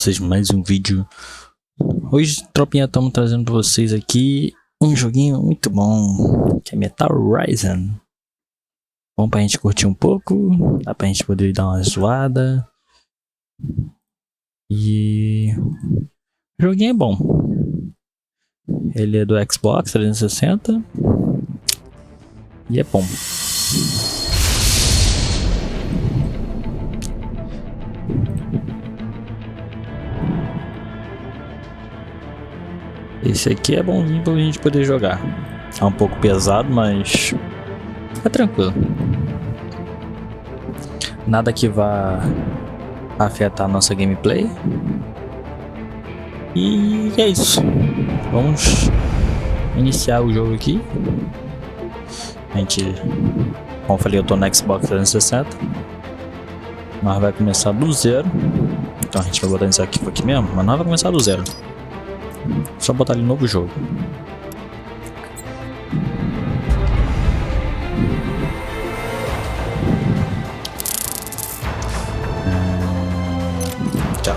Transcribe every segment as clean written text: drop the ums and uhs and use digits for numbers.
Vocês mais um vídeo. Hoje, tropinha, estamos trazendo para vocês aqui um joguinho muito bom, que é Metal Rising. Bom pra gente curtir um pouco, dá pra gente poder dar uma zoada. E o joguinho é bom. Ele é do Xbox 360 e é bom. Esse aqui é bonzinho pra gente poder jogar. É um pouco pesado, mas é tranquilo. Nada que vá afetar a nossa gameplay. E é isso. Vamos iniciar o jogo aqui. A gente, como eu falei, eu tô no Xbox 360. Nós vai começar do zero. Então a gente vai botar isso aqui mesmo, mas nós vai começar do zero. Só botar ali novo jogo. Tchau.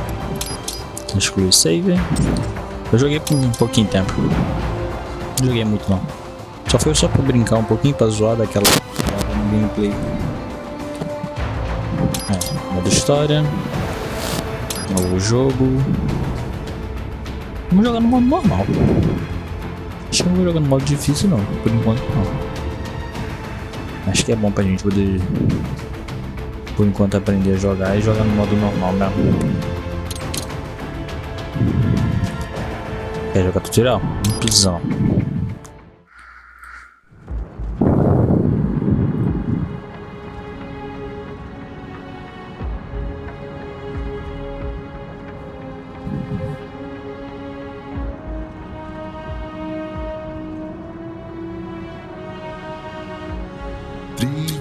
Excluir save. Eu joguei por um pouquinho de tempo. Não joguei muito não. Só pra brincar um pouquinho, pra zoar daquela gameplay. Modo história. Novo jogo. Vamos jogar no modo normal. Acho que eu não vou jogar no modo difícil não, por enquanto não. Acho que é bom pra gente poder, por enquanto, aprender a jogar e jogar no modo normal mesmo. Quer jogar tutorial? Não precisa não.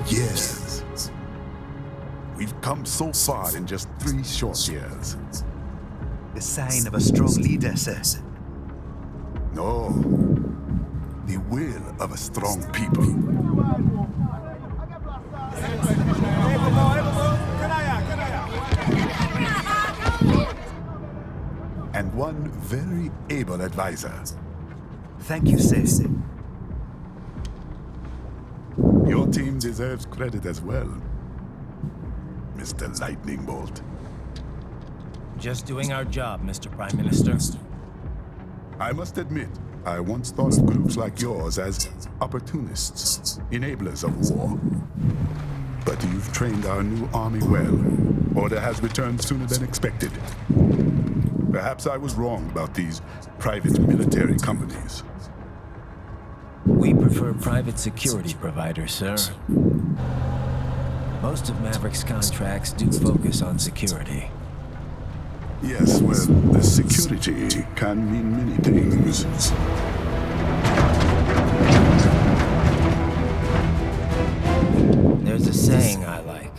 Years. We've come so far in just 3 short years. The sign of a strong leader, sir. No, the will of a strong people. And one very able advisor. Thank you, sir. Your team deserves credit as well, Mr. Lightning Bolt. Just doing our job, Mr. Prime Minister. I must admit, I once thought of groups like yours as opportunists, enablers of war. But you've trained our new army well. Order has returned sooner than expected. Perhaps I was wrong about these private military companies. We prefer private security providers, sir. Most of Maverick's contracts do focus on security. Yes, well, the security can mean many things. There's a saying I like.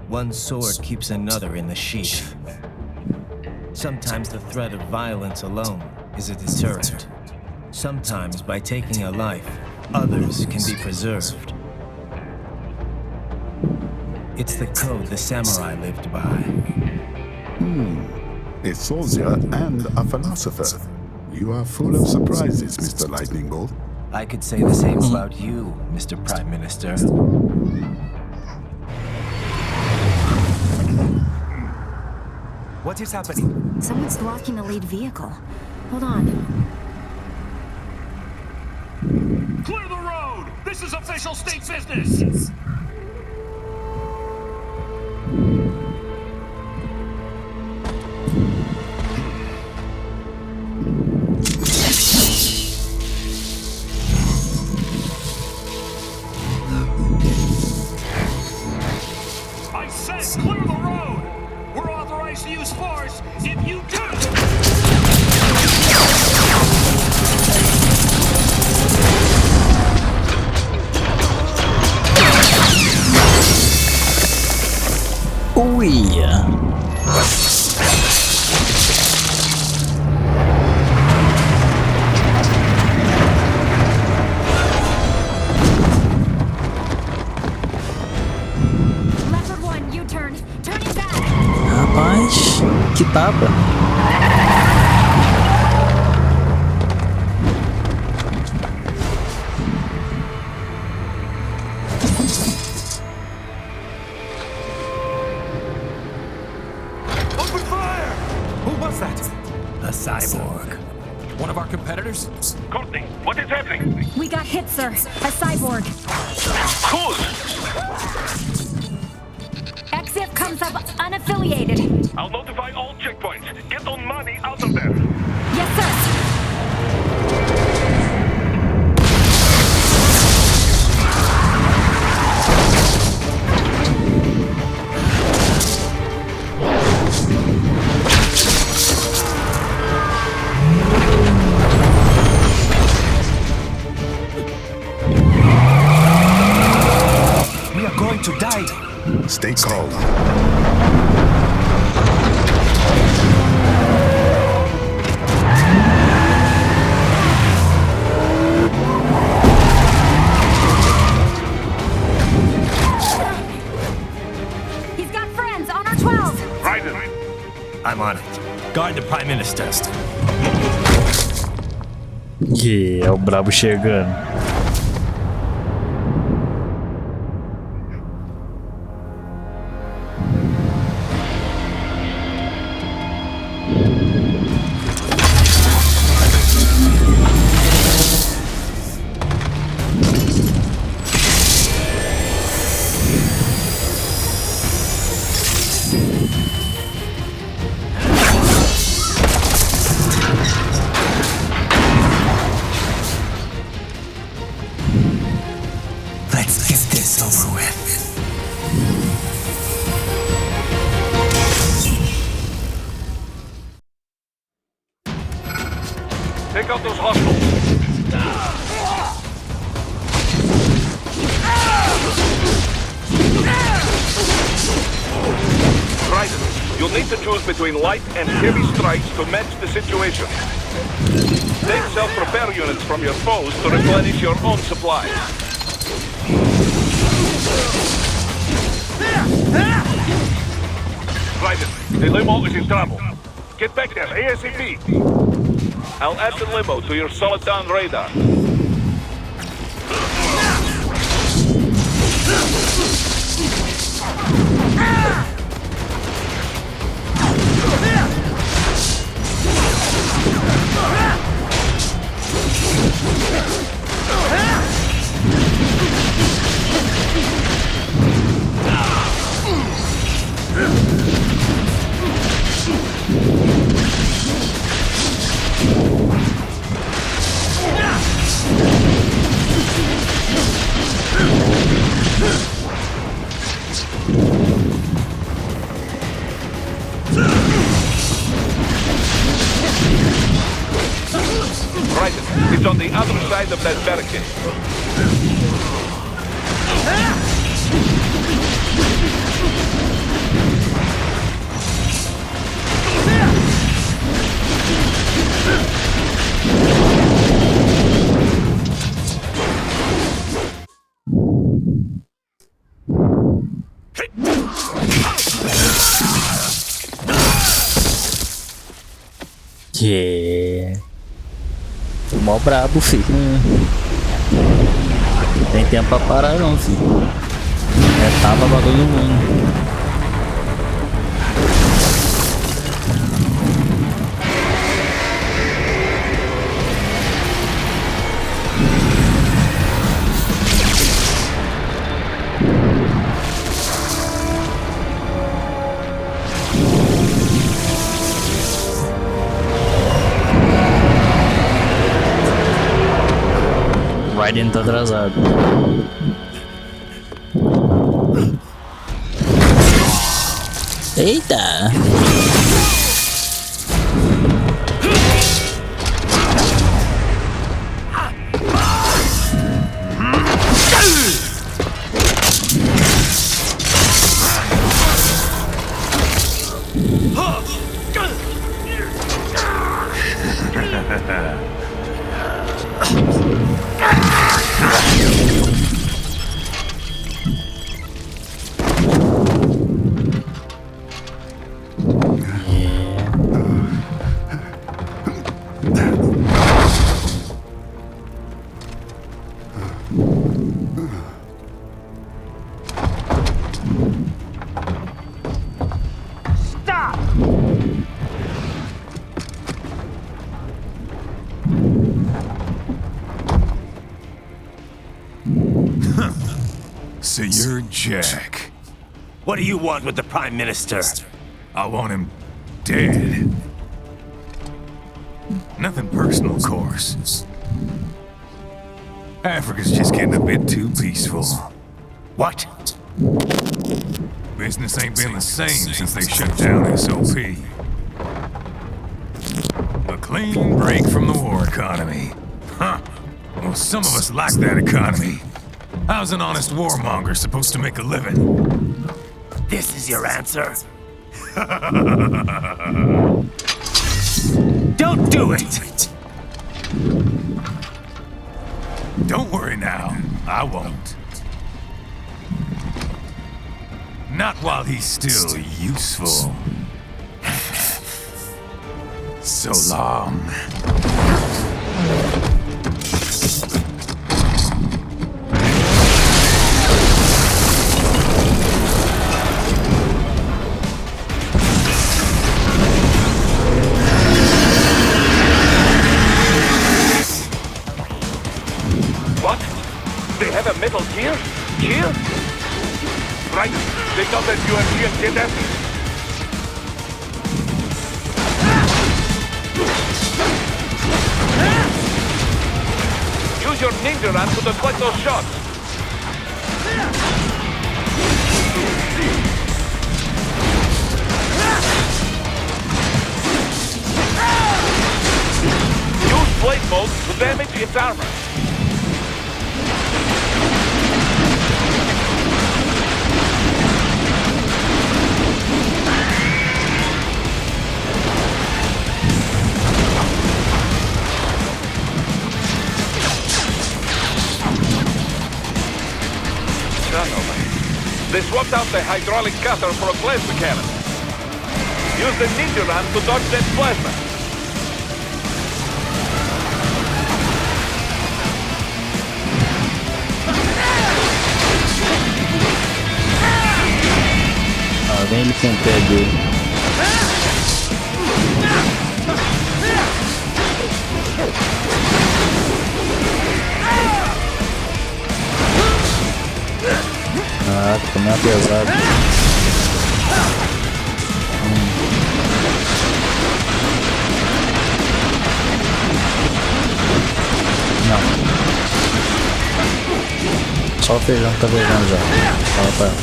One sword keeps another in the sheath. Sometimes the threat of violence alone is a deterrent. Sometimes, by taking a life, others can be preserved. It's the code the samurai lived by. A soldier and a philosopher. You are full of surprises, Mr. Lightning Bolt. I could say the same about you, Mr. Prime Minister. What is happening? Someone's blocking the lead vehicle. Hold on. Clear the road! This is official state business! I said clear the road! We're authorized to use force if you do! Ixi, que tapa. Open fire! Who was that? A cyborg. One of our competitors? Courtney, what is happening? We got hit, sir. A cyborg. Whose? Exif comes up unaffiliated. I'll notify all checkpoints. Get on money out of there. Yes, sir. We are going to die. Stay calm. He's got friends on our 12. Raiden, I'm on it. Guard the Prime Minister. É o brabo chegando. Let's get this over with. take out those hostiles. Raiden, you'll need to choose between light and heavy strikes to match the situation. Take self-repair units from your foes to replenish your own supplies. Raiden, the limo is in trouble. Get back there ASAP. I'll add the limo to your solid down radar. Raiden, it's on the other side of that barricade. Yeah. Mó brabo, filho. Tem tempo pra parar não, filho. É tava bagulho no mundo. Raiden tá atrasado. Eita! So you're Jack. What do you want with the Prime Minister? I want him dead. Nothing personal, of course. Africa's just getting a bit too peaceful. What? Business ain't been the same since they shut down SOP. A clean break from the war economy. Huh. Well, some of us like that economy. How's an honest warmonger supposed to make a living? This is your answer? Don't do it! Don't worry now. I won't. Not while he's still useful. So long. What? They have a metal gear? Gear? Right. They got that UMG and get that. Use your ninja ram to deflect those shots. Use blade mode to damage its armor. They swapped out the hydraulic cutter for a plasma cannon. Use the ninja ram to dodge that plasma. Vem ele com o pé dele. Ah, ficou meio pesado. Não. Só o feijão que tá pegando já. Fala pra ela.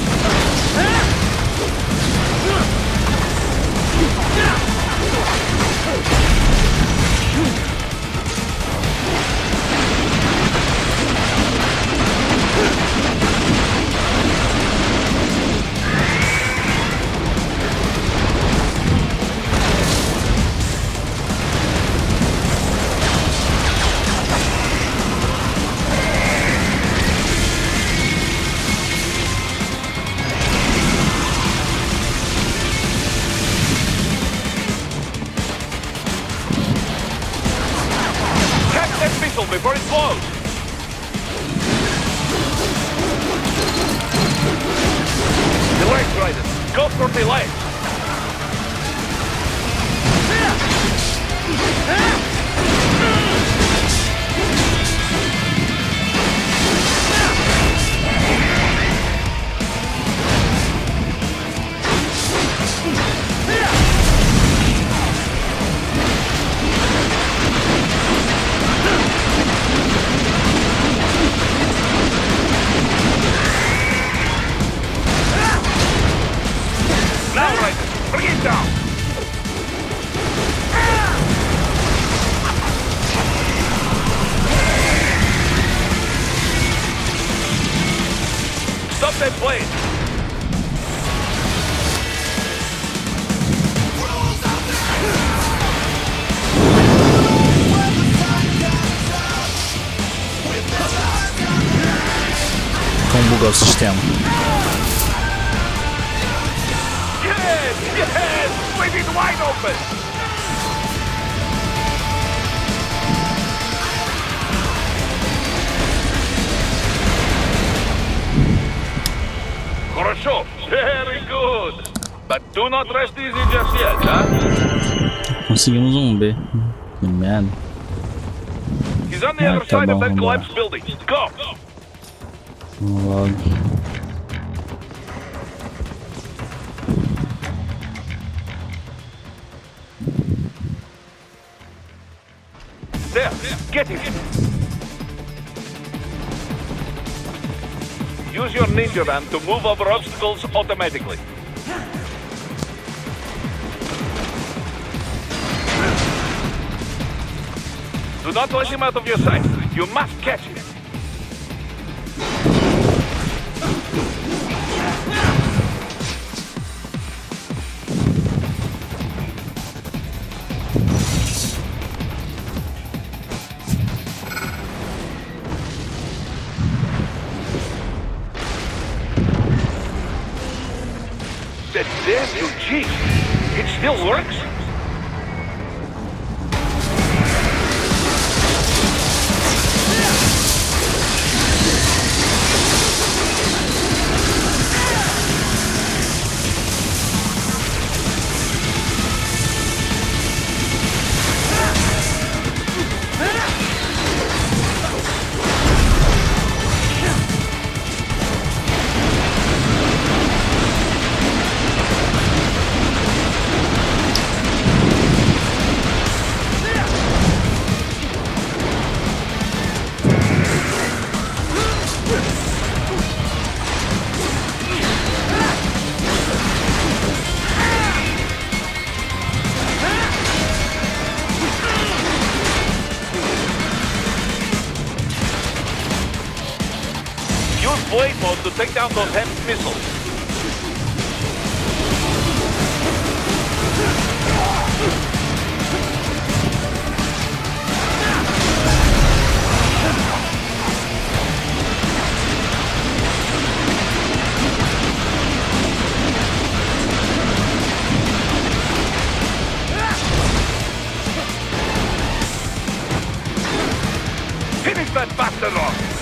Before it blows! The legs, Raiden! Go for the legs! Now, Raiden! Bring it down! Stop that blade! Como bugar o sistema. Yes! Yes! Leave it wide open! Хорошо! Very good! But do not rest easy just yet, huh? Conseguimos um B. Que merda. He's on the Ah, other tá side bom, of that vamos lá. collapsed building. Go! Vamos logo. There, get him. Use your ninja van to move over obstacles automatically. Do not let him out of your sight. You must catch him. That damn new cheese. It still works? Use blade mode to take down those heavy missiles. Finish that bastard off!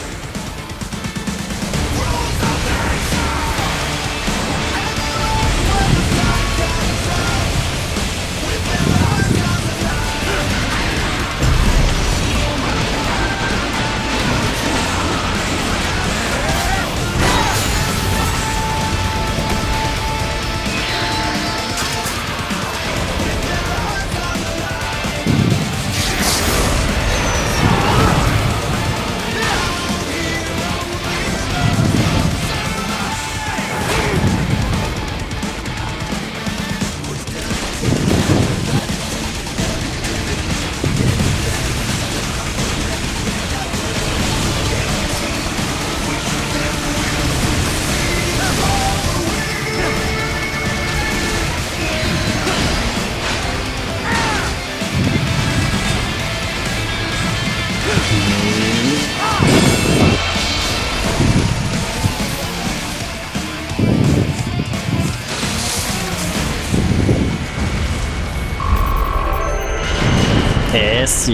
S.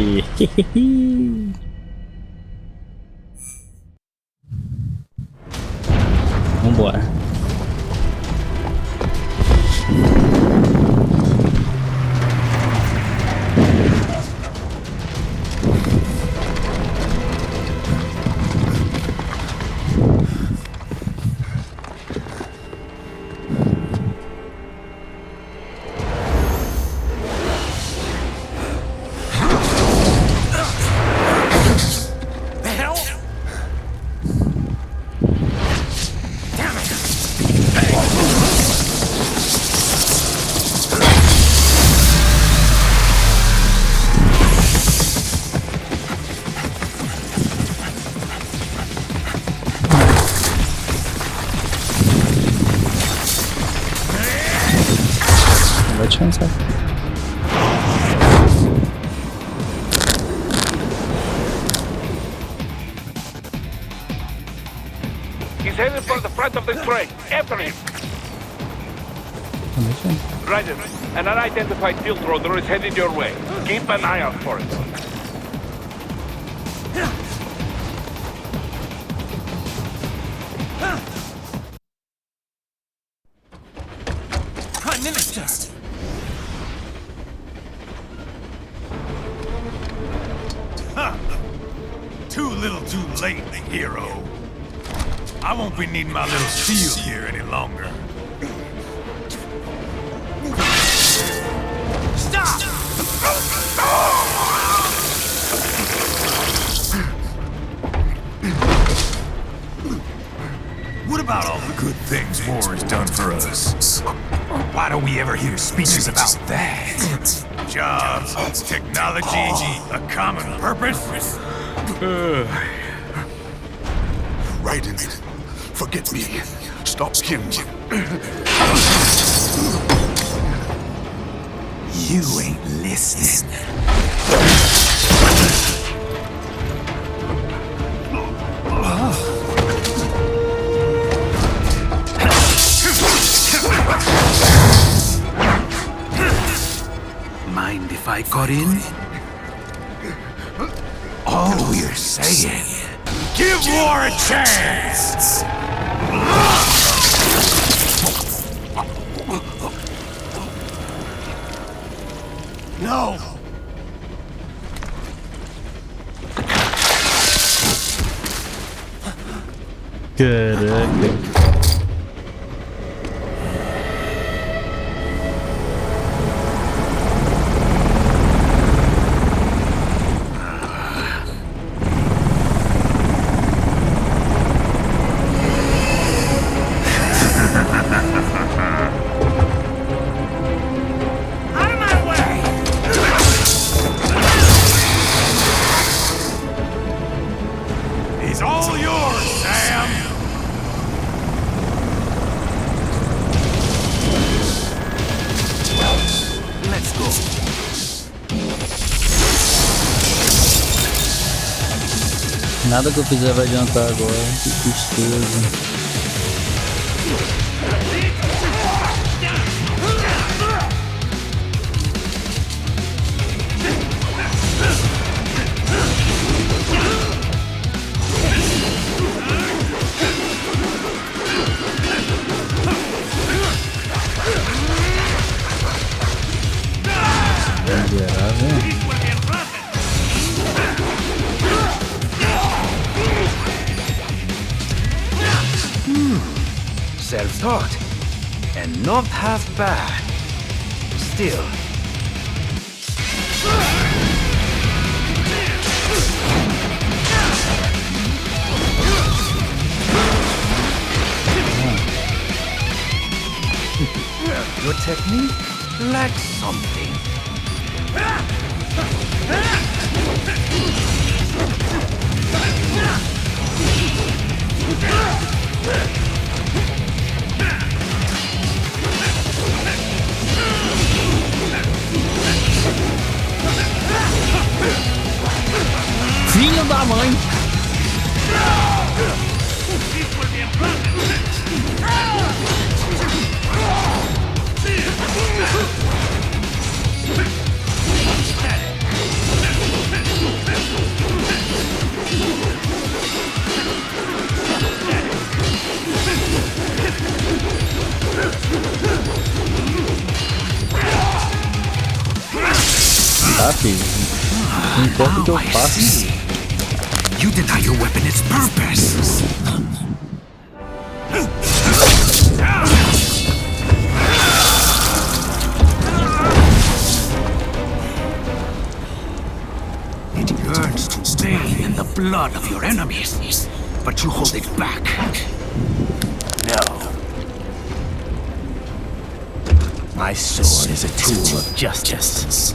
Vambora. Vai descansar. He's headed for the front of the train. After him. Roger. An unidentified field roader is headed your way. Keep an eye out for it. Prime Minister! Too little too late, hero. I won't be needing my little shield here any longer. Stop! speeches about that. Jobs, technology, a common purpose. Raiden, forget me. Stop him. You ain't listening. Mind if I cut in? All we're saying, give war a chance! No! Caraca. He's all yours, Sam! Let's go. Nada que eu fizer vai adiantar agora. Que tristeza. Self-taught. And not half bad. Still. Your technique lacks something. Filho da mãe! Tá, filho. Não importa o que eu faço. You deny your weapon its purpose. It yearns to bathe in the blood of your enemies, but you hold it back. No. My sword is a tool of justice.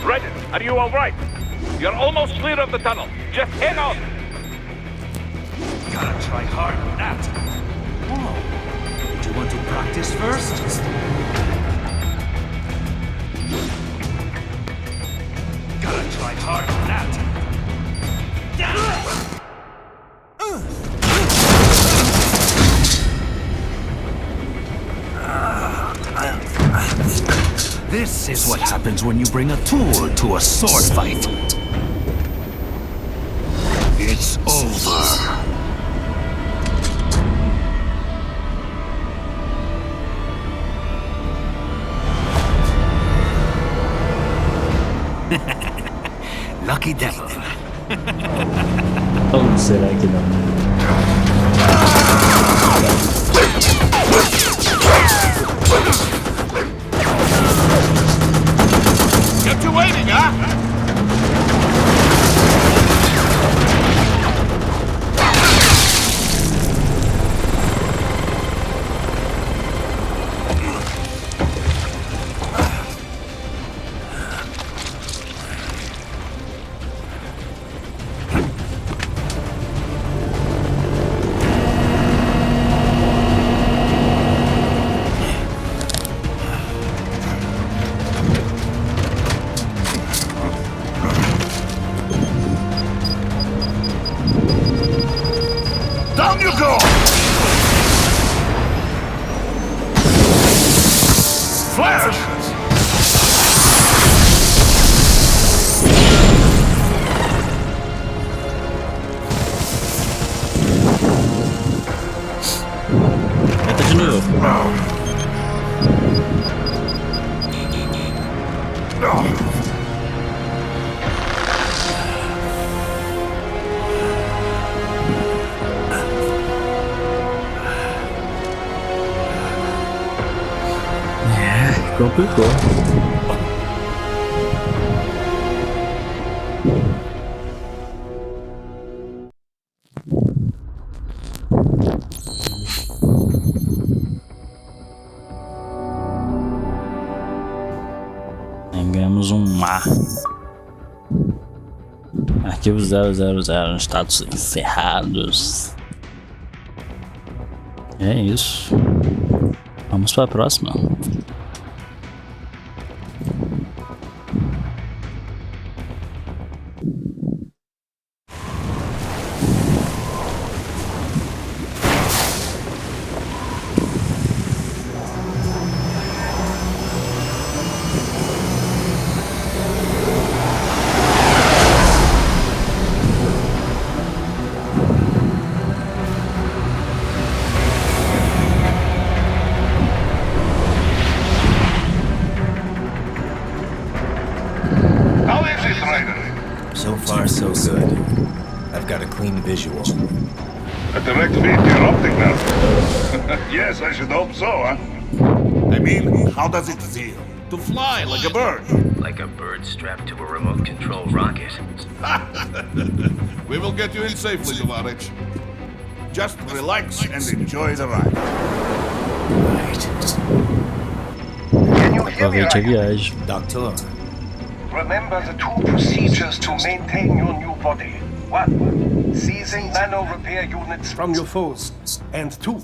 Raiden, are you all right? You're almost clear of the tunnel. Just hang on. Gotta try hard with that. Whoa. Do you want to practice first? This is what happens when you bring a tool to a sword fight. It's over. Lucky devil. Ou será que não? Kept you waiting, huh? Down you go! Flash! Tenta de novo. Complicou. Ganhamos um A. Arquivo 000, status encerrados. É isso. Vamos para a próxima. So far, so good. I've got a clean visual. A direct feed to your optic nerve. Yes, I should hope so, huh? I mean, how does it feel? To fly like a bird? Like a bird strapped to a remote control rocket. We will get you in safely, Tovarich. Just relax and enjoy the ride. Right. Can you hear me, Aproveite a Ryan? viagem. Doctor, Remember the two procedures to maintain your new body. 1. Seizing nano repair units from your foes. And 2.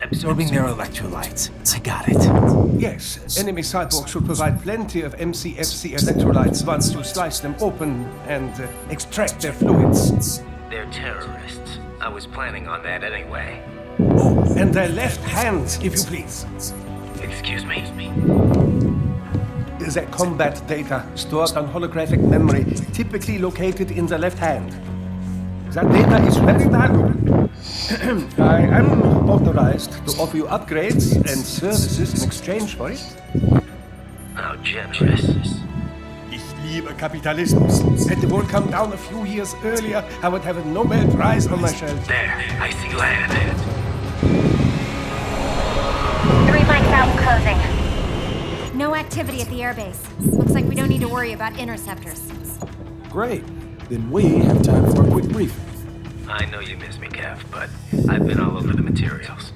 absorbing their electrolytes. I got it. Yes, enemy cyborgs should provide plenty of MCFC electrolytes once you slice them open and extract their fluids. They're terrorists. I was planning on that anyway. Oh, and their left hands, if you please. Excuse me? The combat data stored on holographic memory, typically located in the left hand. That data is very valuable. I am authorized to offer you upgrades and services in exchange for it. How generous. Ich liebe Kapitalismus. Had the war come down a few years earlier, I would have a Nobel Prize on my shelf. There, I see land. 3 mics out and closing. No activity at the airbase. Looks like we don't need to worry about interceptors. Great. Then we have time for a quick briefing. I know you miss me, Kev, but I've been all over the materials.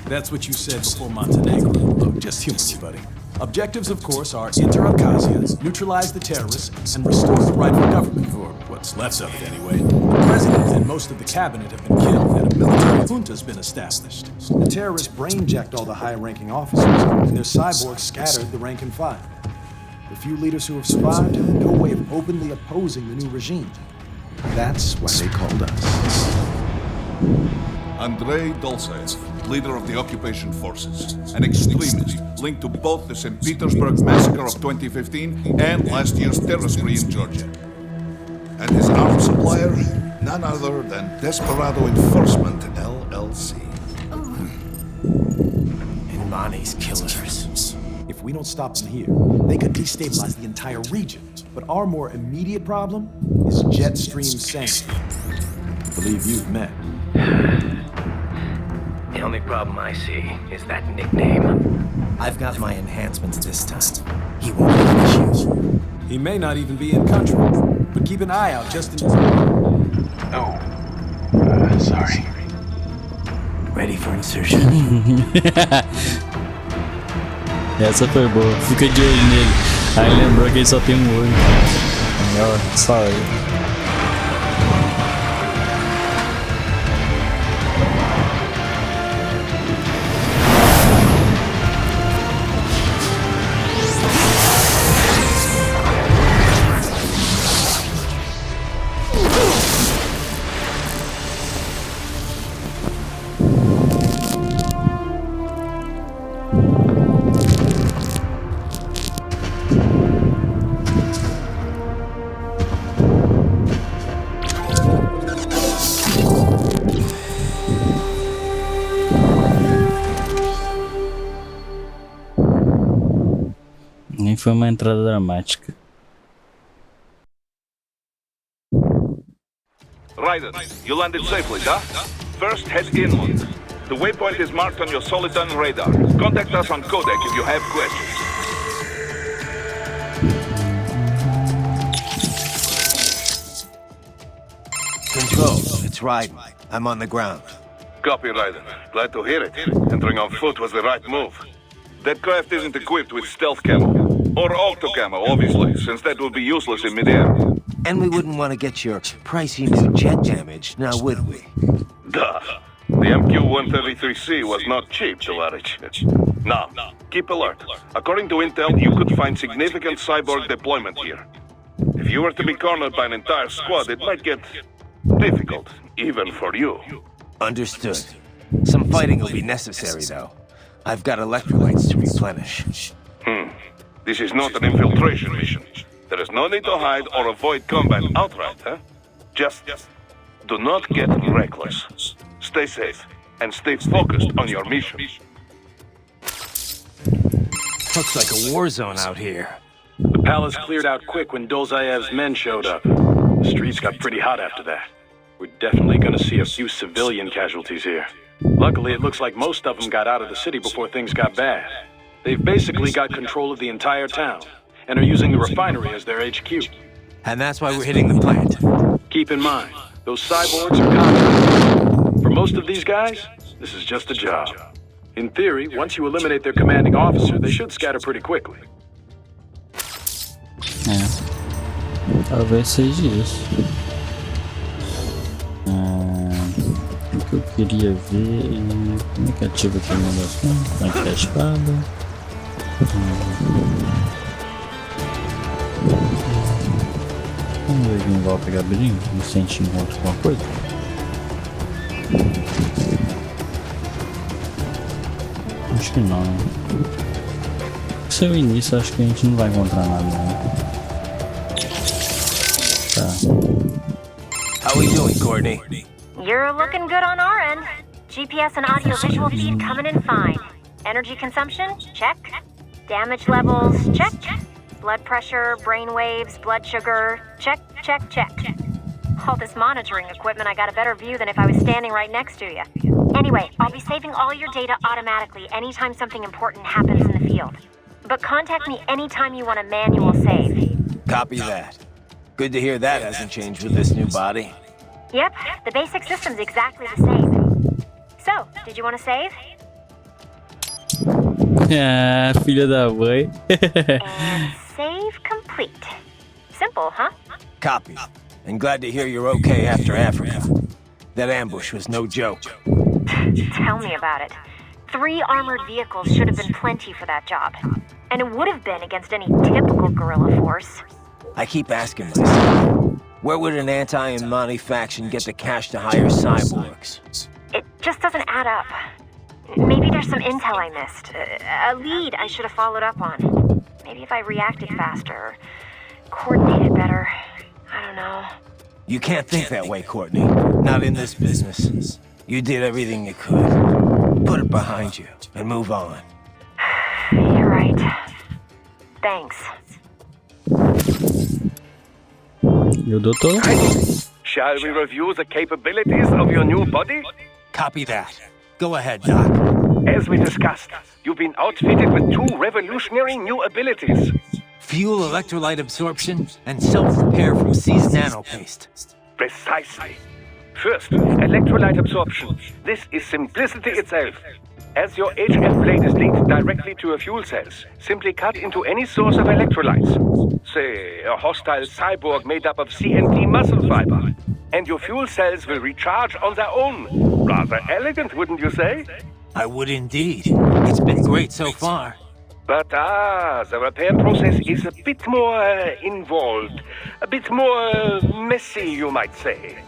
That's what you said before Montenegro. Look, just humor me, buddy. Objectives, of course, are enter Abkhazia, neutralize the terrorists, and restore the rightful government, or what's left of it anyway. The president and most of the cabinet have been killed, and a military junta's been established. The terrorists brain-jacked all the high-ranking officers, and their cyborgs scattered the rank and file. The few leaders who have survived have no way of openly opposing the new regime. That's why they called us. Andrei Dolcev, leader of the occupation forces, an extremist linked to both the St. Petersburg massacre of 2015 and last year's terror spree in Georgia. And his arms supplier, none other than Desperado Enforcement, LLC. And Monty's killers. If we don't stop them here, they could destabilize the entire region. But our more immediate problem is Jetstream Sanity. I believe you've met. The only problem I see is that nickname. I've got my enhancements this time. He won't have an issue. He may not even be in country, but keep an eye out just in... Oh. Sorry. Ready for insertion? Essa foi boa. Fica de olho nele. Aí lembrou que ele só tem um olho. Melhor, sorry. Nem foi uma entrada dramática. Raiden, you landed safely, huh? First, head inland. The waypoint is marked on your Soliton radar. Contact us on Codec if you have questions. Control, it's Raiden. I'm on the ground. Copy, Raiden. Glad to hear it. Entering on foot was the right move. That craft isn't equipped with stealth camo. Or auto camo, obviously, since that would be useless in midair. And we wouldn't want to get your pricey new jet damaged, now would we? Duh. The MQ-133C was not cheap, Tovarich. Now, keep alert. According to intel, you could find significant cyborg deployment here. If you were to be cornered by an entire squad, it might get difficult, even for you. Understood. Some fighting will be necessary, though. I've got electrolytes to replenish. This is not an infiltration mission. There is no need to hide or avoid combat outright, huh? Just do not get reckless. Stay safe, and stay focused on your mission. Looks like a war zone out here. The palace cleared out quick when Dolzaev's men showed up. The streets got pretty hot after that. We're definitely gonna see a few civilian casualties here. Luckily, it looks like most of them got out of the city before things got bad. They've basically got control of the entire town, and are using the refinery as their HQ. And that's why we're hitting the plant. Keep in mind, those cyborgs are contractors. For most of these guys, this is just a job. In theory, once you eliminate their commanding officer, they should scatter pretty quickly. Talvez seja isso. O que eu queria ver é como é que ativa aquele negócio, como é que é a espada. Vamos ver quem vai pegar brilho, não sente encontro com alguma coisa. Acho que não. Se é o início, acho que a gente não vai encontrar nada, né? How we doing, Courtney? You're looking good on our end. GPS and audio-visual feed coming in fine. Energy consumption? Check. Damage levels? Check. Blood pressure, brain waves, blood sugar? Check, check, check. All this monitoring equipment, I got a better view than if I was standing right next to you. Anyway, I'll be saving all your data automatically anytime something important happens in the field. But contact me anytime you want a manual save. Copy that. Good to hear that hasn't changed with this new body. Yep, the basic system's exactly the same. So, did you want to save? Ah, filha da mãe. And save complete. Simple, huh? Copy. And glad to hear you're okay after Africa. That ambush was no joke. Tell me about it. 3 armored vehicles should have been plenty for that job. And it would have been against any typical guerrilla force. I keep asking myself, where would an anti-Imani faction get the cash to hire cyborgs? It just doesn't add up. Maybe there's some intel I missed. A lead I should have followed up on. Maybe if I reacted faster, or coordinated better. I don't know. You can't think that way, Courtney. Not in this business. You did everything you could. Put it behind you and move on. You're right. Thanks. E o doutor? Shall we review the capabilities of your new body? Copy that. Go ahead, Doc. As we discussed, you've been outfitted with two revolutionary new abilities. Fuel electrolyte absorption and self-repair from seized nanopaste. Precisely. First, electrolyte absorption. This is simplicity itself. As your HF blade is linked directly to your fuel cells, simply cut into any source of electrolytes. Say, a hostile cyborg made up of CNT muscle fiber. And your fuel cells will recharge on their own. Rather elegant, wouldn't you say? I would indeed. It's been great so far. But the repair process is a bit more involved. A bit more messy, you might say.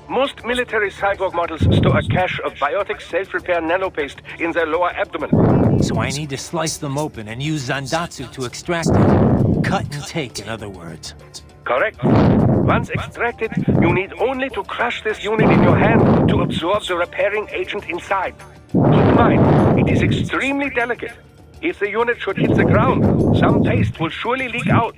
Most military cyborg models store a cache of biotic self-repair nanopaste in their lower abdomen. So I need to slice them open and use Zandatsu to extract it. Cut and take, in other words. Correct. Once extracted, you need only to crush this unit in your hand to absorb the repairing agent inside. Keep in mind, it is extremely delicate. If the unit should hit the ground, some paste will surely leak out.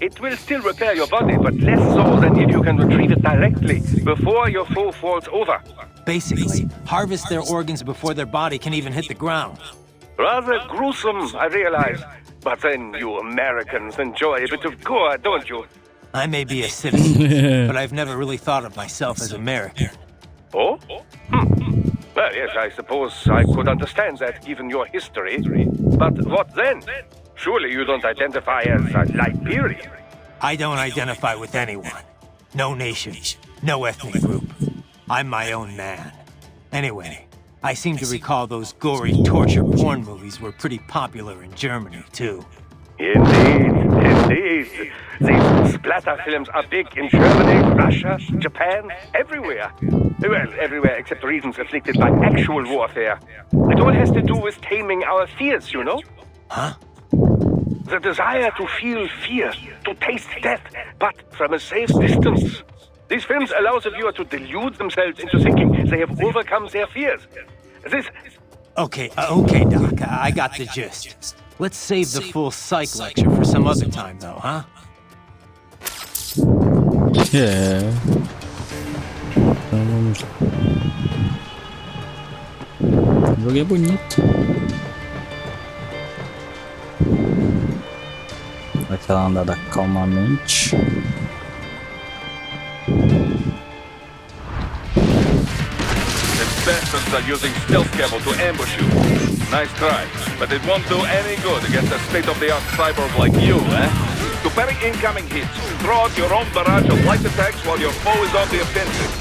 It will still repair your body, but less so than if you can retrieve it directly, before your foe falls over. Basically, harvest their organs before their body can even hit the ground. Rather gruesome, I realize. But then you Americans enjoy a bit of gore, don't you? I may be a citizen, but I've never really thought of myself as American. Oh? Well, yes, I suppose I could understand that, given your history. But what then? Surely you don't identify as a Liberian. I don't identify with anyone. No nation, no ethnic group. I'm my own man. Anyway, I seem to recall those gory torture porn movies were pretty popular in Germany, too. Indeed. These splatter films are big in Germany, Russia, Japan, everywhere. Well, everywhere except regions afflicted by actual warfare. It all has to do with taming our fears, you know? Huh? The desire to feel fear, to taste death, but from a safe distance. These films allow the viewer to delude themselves into thinking they have overcome their fears. This... Okay, Doc, I got the gist. Let's save the full psych lecture for some other time, though, huh? É. Então vamos lá. O jogo é bonito. Aquela andada calmamente. The bastards are using stealth camo to ambush you. Nice try, but it won't do any good against a state-of-the-art cyborg like you, eh? To parry incoming hits, throw out your own barrage of light attacks while your foe is on the offensive.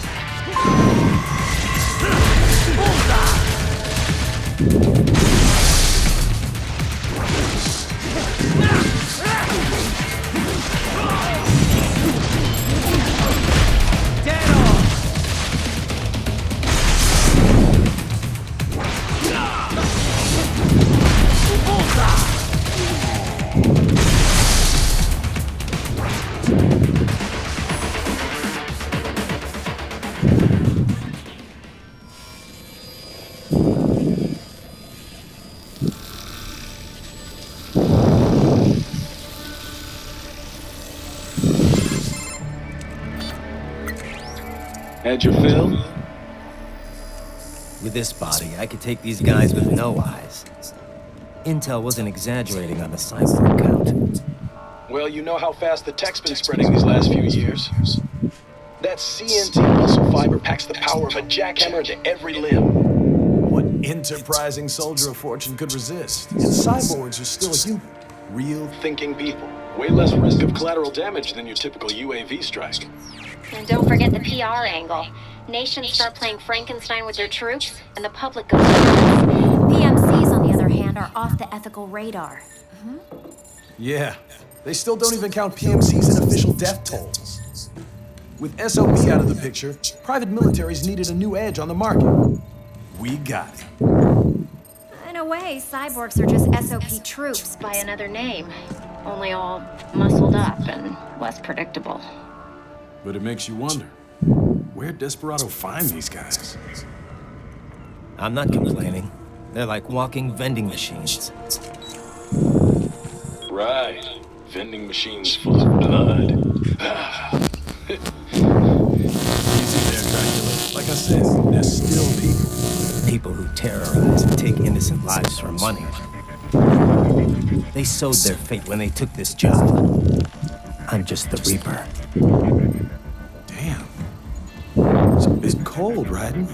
Had your fill? With this body, I could take these guys with no eyes. Intel wasn't exaggerating on the cyborg count. Well, you know how fast the tech's been spreading these last few years. That CNT muscle fiber packs the power of a jackhammer into every limb. What enterprising soldier of fortune could resist? And cyborgs are still human. Real Thinking people. Way less risk of collateral damage than your typical UAV strike. And don't forget the PR angle. Nations start playing Frankenstein with their troops, and the public goes nuts. PMCs, on the other hand, are off the ethical radar. Yeah, they still don't even count PMCs in official death tolls. With SOB out of the picture, private militaries needed a new edge on the market. We got it. a way, cyborgs are just SOP troops by another name. Only all muscled up and less predictable. But it makes you wonder, where'd Desperado find these guys? I'm not complaining. They're like walking vending machines. Right. Vending machines full of blood. Easy there, Dracula. Like I said, they're still people. People who terrorize and take innocent lives for money. They sowed their fate when they took this job. I'm just the Reaper. Damn. It's a bit cold, Raiden.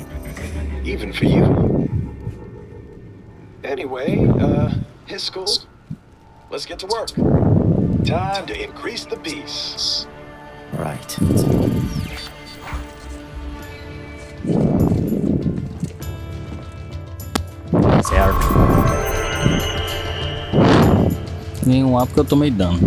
Even for you. Anyway, Hiskel, let's get to work. Time to increase the peace. Right. Certo. Nenhum lá porque eu tomei dano.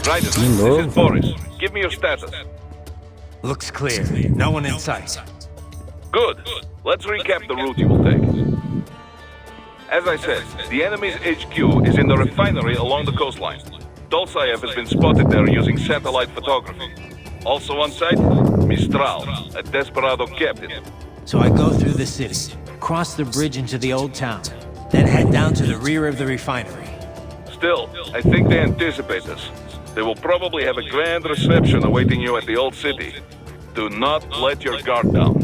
Raiden, this is Boris. Give me your status. Looks clear. No one in sight. Good. Let's recap the route you will take. As I said, the enemy's HQ is in the refinery along the coastline. Dolzaev has been spotted there using satellite photography. Also on site, Mistral, a Desperado captain. So I go through the city, cross the bridge into the old town, then head down to the rear of the refinery. Still, I think they anticipate us. They will probably have a grand reception awaiting you at the old city. Do not let your guard down.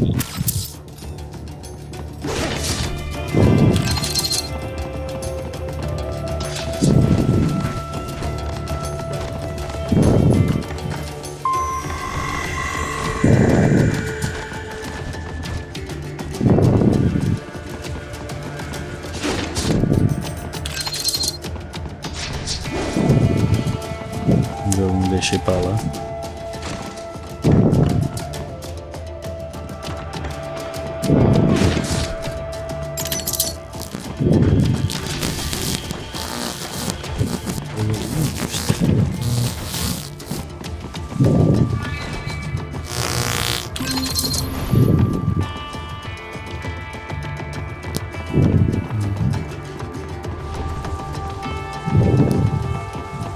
Eu não deixei pra lá.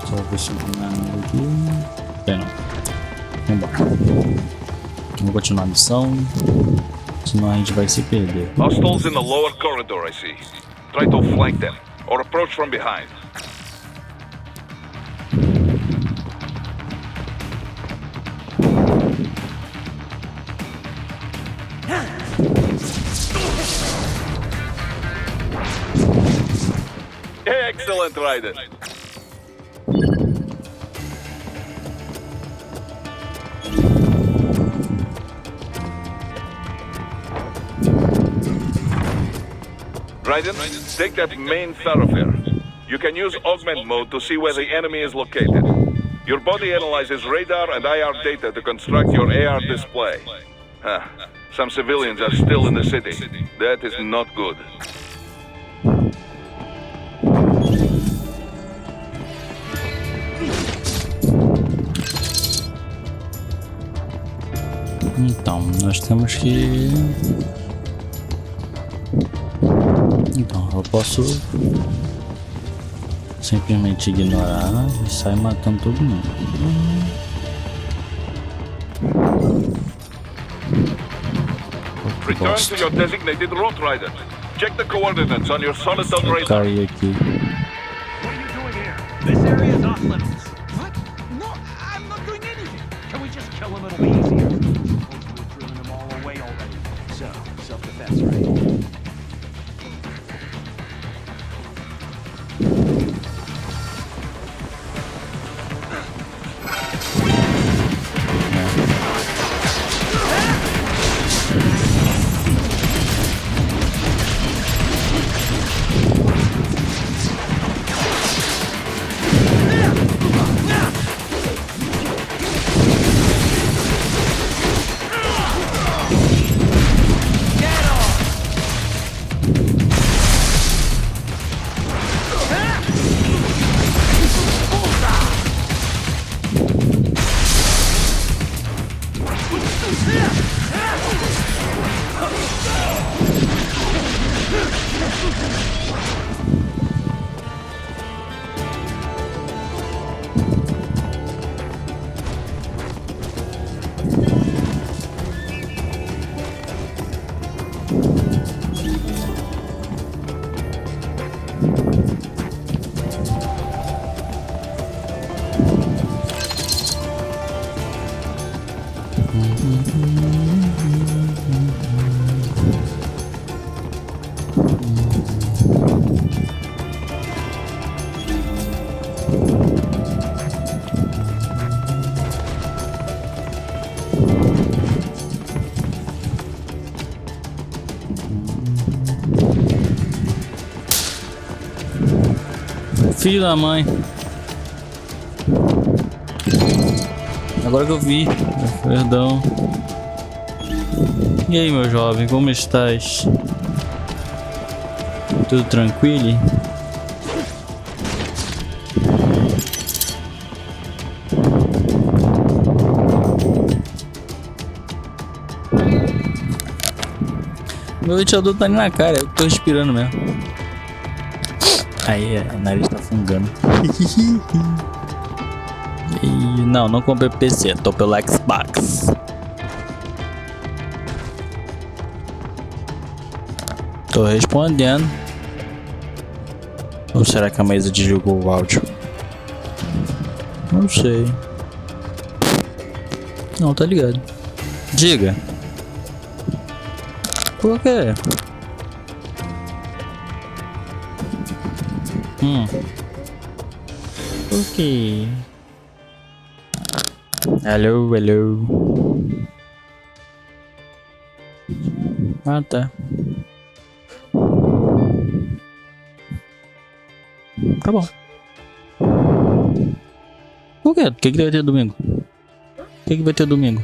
Só ver se não tem nada aqui. Tem não. Vambora. Vamos continuar a missão. Senão a gente vai se perder. Hostiles in the lower corridor, I see. Try to flank them, or approach from behind. Excellent, Raiden. Raiden, take that main thoroughfare. You can use augment mode to see where the enemy is located. Your body analyzes radar and IR data to construct your AR display. Some civilians are still in the city. That is not good. Então, nós temos que... Então, eu posso simplesmente ignorar e sair matando todo mundo. Return to your designated route, Raiden. Check the coordinates on your solid-on radar. Cair aqui. What are you doing here? This area is off limits. What? No, I'm not doing anything. Can we just kill him? It'll be easier. Supposed to have driven them all away already. So, self-defense, right? Filho da mãe. Agora que eu vi. Perdão. E aí, meu jovem, como estás? Tudo tranquilo? Meu ventilador tá ali na cara, eu tô respirando mesmo. Aí, o nariz tá fungando. E não comprei PC, tô pelo Xbox. Tô respondendo. Ou será que a mesa desligou o áudio? Não sei. Não, tá ligado. Diga. Por quê? Por quê? Hello. Ah, tá. Tá bom. Por quê? O que vai ter domingo? O que vai ter domingo?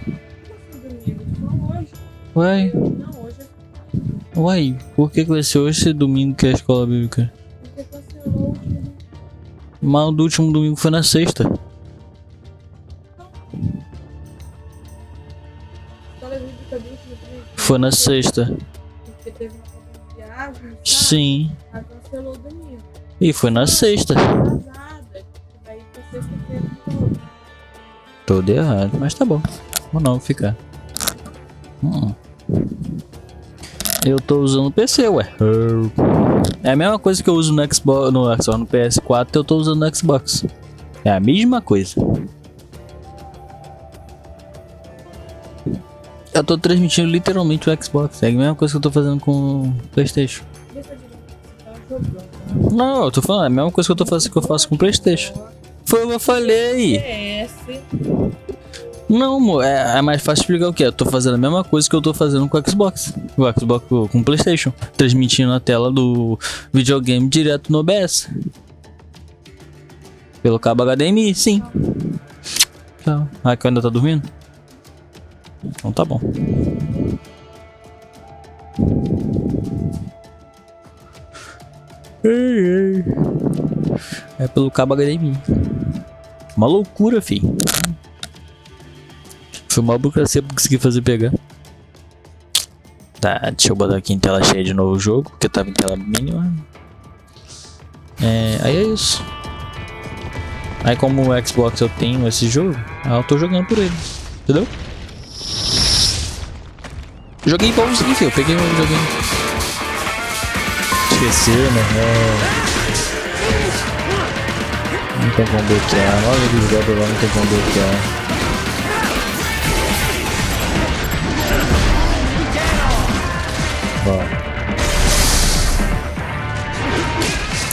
Uai. Uai, por que vai ser hoje se domingo que é a escola bíblica? Mas o do último domingo foi na sexta. Foi na sexta. Sim. E foi na sexta. Todo errado, mas tá bom. Vou não ficar. Eu tô usando o PC, ué. É a mesma coisa que eu uso no Xbox, no PS4, eu tô usando no Xbox. É a mesma coisa. Eu tô transmitindo literalmente o Xbox. É a mesma coisa que eu tô fazendo com o PlayStation. Não, eu tô falando, é a mesma coisa que eu tô fazendo que eu faço com o PlayStation. Foi o que eu falei. Não, amor, é mais fácil explicar o que? Eu tô fazendo a mesma coisa que eu tô fazendo com o Xbox. O Xbox com o PlayStation. Transmitindo a tela do videogame direto no OBS. Pelo cabo HDMI, sim. Então, ah, que ainda tá dormindo? Então tá bom. É pelo cabo HDMI. Uma loucura, filho. Foi uma burocracia pra conseguir fazer pegar. Tá, deixa eu botar aqui em tela cheia de novo o jogo, porque tava em tela mínima. Aí é isso. Aí como o Xbox eu tenho esse jogo, eu tô jogando por ele. Entendeu? Joguei igualzinho, filho. Eu peguei o joguinho. Esqueceu, né? Não tem como bloquear. Logo eles jogam lá, não tem como bloquear.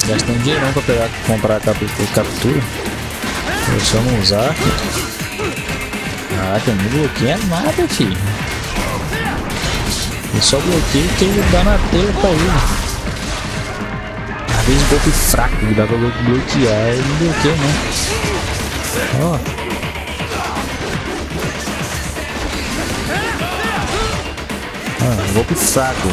Gastei um dinheirão pra comprar a captura. Se eu não usar. Ah, que não bloqueia nada, filho. Eu só bloqueio que ele dá na tela pra ele. Às vezes golpe fraco que dá pra bloquear, ele não bloqueia não. Ó. Golpe fraco.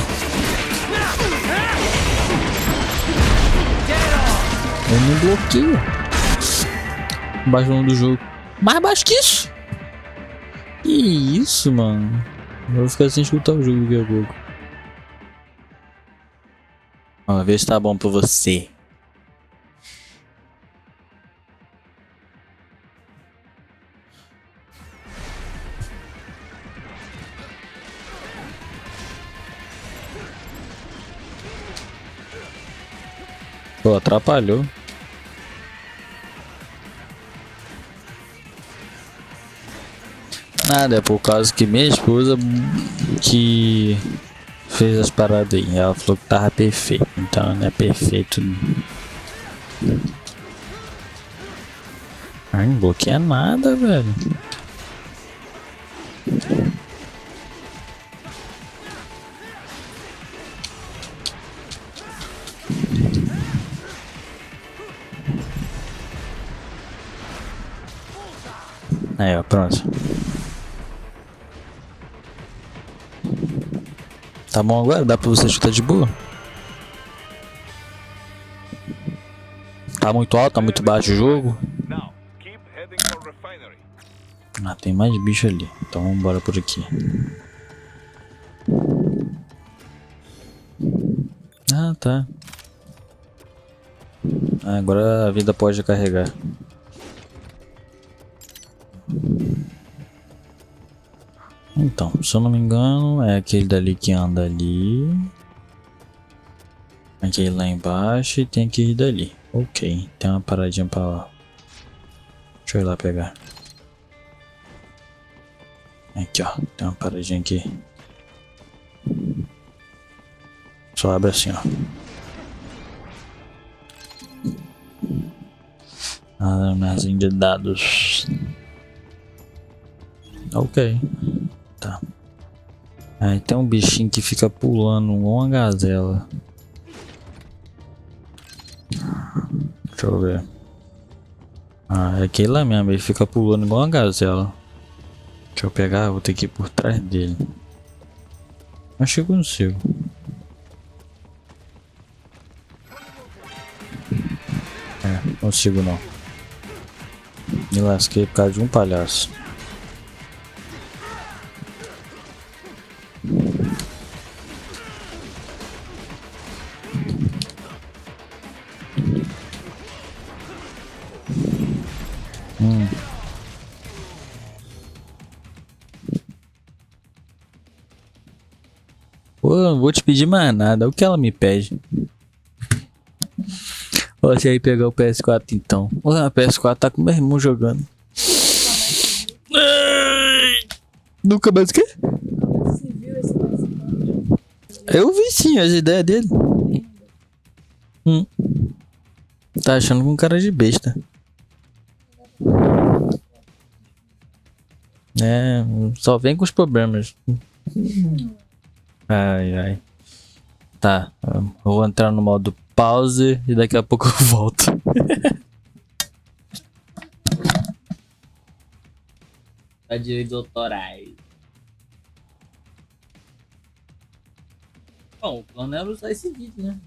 Eu não bloqueio. Baixo o nome do jogo. Mais baixo que isso? Que isso, mano? Eu vou ficar sem escutar o jogo daqui a pouco. Vamos ver se tá bom pra você. Pô, atrapalhou. Nada, é por causa que minha esposa que fez as paradas aí. Ela falou que tava perfeito. Então não é perfeito. Ai, não bloqueia nada, velho. Aí, ó, pronto. Tá bom agora? Dá pra você chutar de boa? Tá muito alto, tá muito baixo o jogo? Now, keep heading for refinery. Ah, tem mais bicho ali. Então vamos embora por aqui. Ah, tá. Ah, agora a vida pode carregar. Então, se eu não me engano, é aquele dali que anda ali. Aquele lá embaixo e tem aquele dali. Ok, tem uma paradinha pra lá. Deixa eu ir lá pegar. Aqui, ó. Tem uma paradinha aqui. Só abre assim, ó. Armazenho de dados. Ok. Tá. Aí tem um bichinho que fica pulando igual uma gazela. Deixa eu ver. Ah, é aquele lá mesmo. Ele fica pulando igual uma gazela. Deixa eu pegar. Vou ter que ir por trás dele. Acho que eu consigo. É, consigo não. Me lasquei por causa de um palhaço. Pô, não vou te pedir mais nada. O que ela me pede? Deixa aí pegar o PS4 então. O PS4 tá com meu irmão jogando. Nunca mais o quê? Eu vi sim as ideias dele. Tá achando com cara de besta. É, só vem com os problemas. Ai, ai. Tá, eu vou entrar no modo pause e daqui a pouco eu volto. Tá direitos autorais. Bom, o plano era usar esse vídeo, né?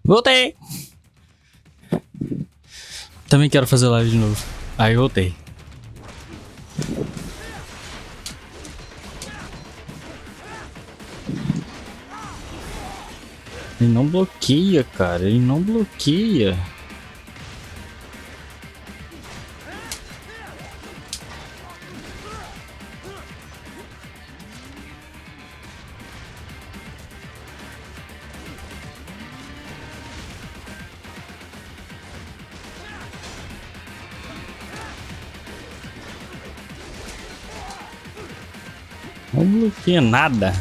Voltei! Também quero fazer live de novo. Aí voltei. Ele não bloqueia, cara. Ele não bloqueia. Não bloqueia nada.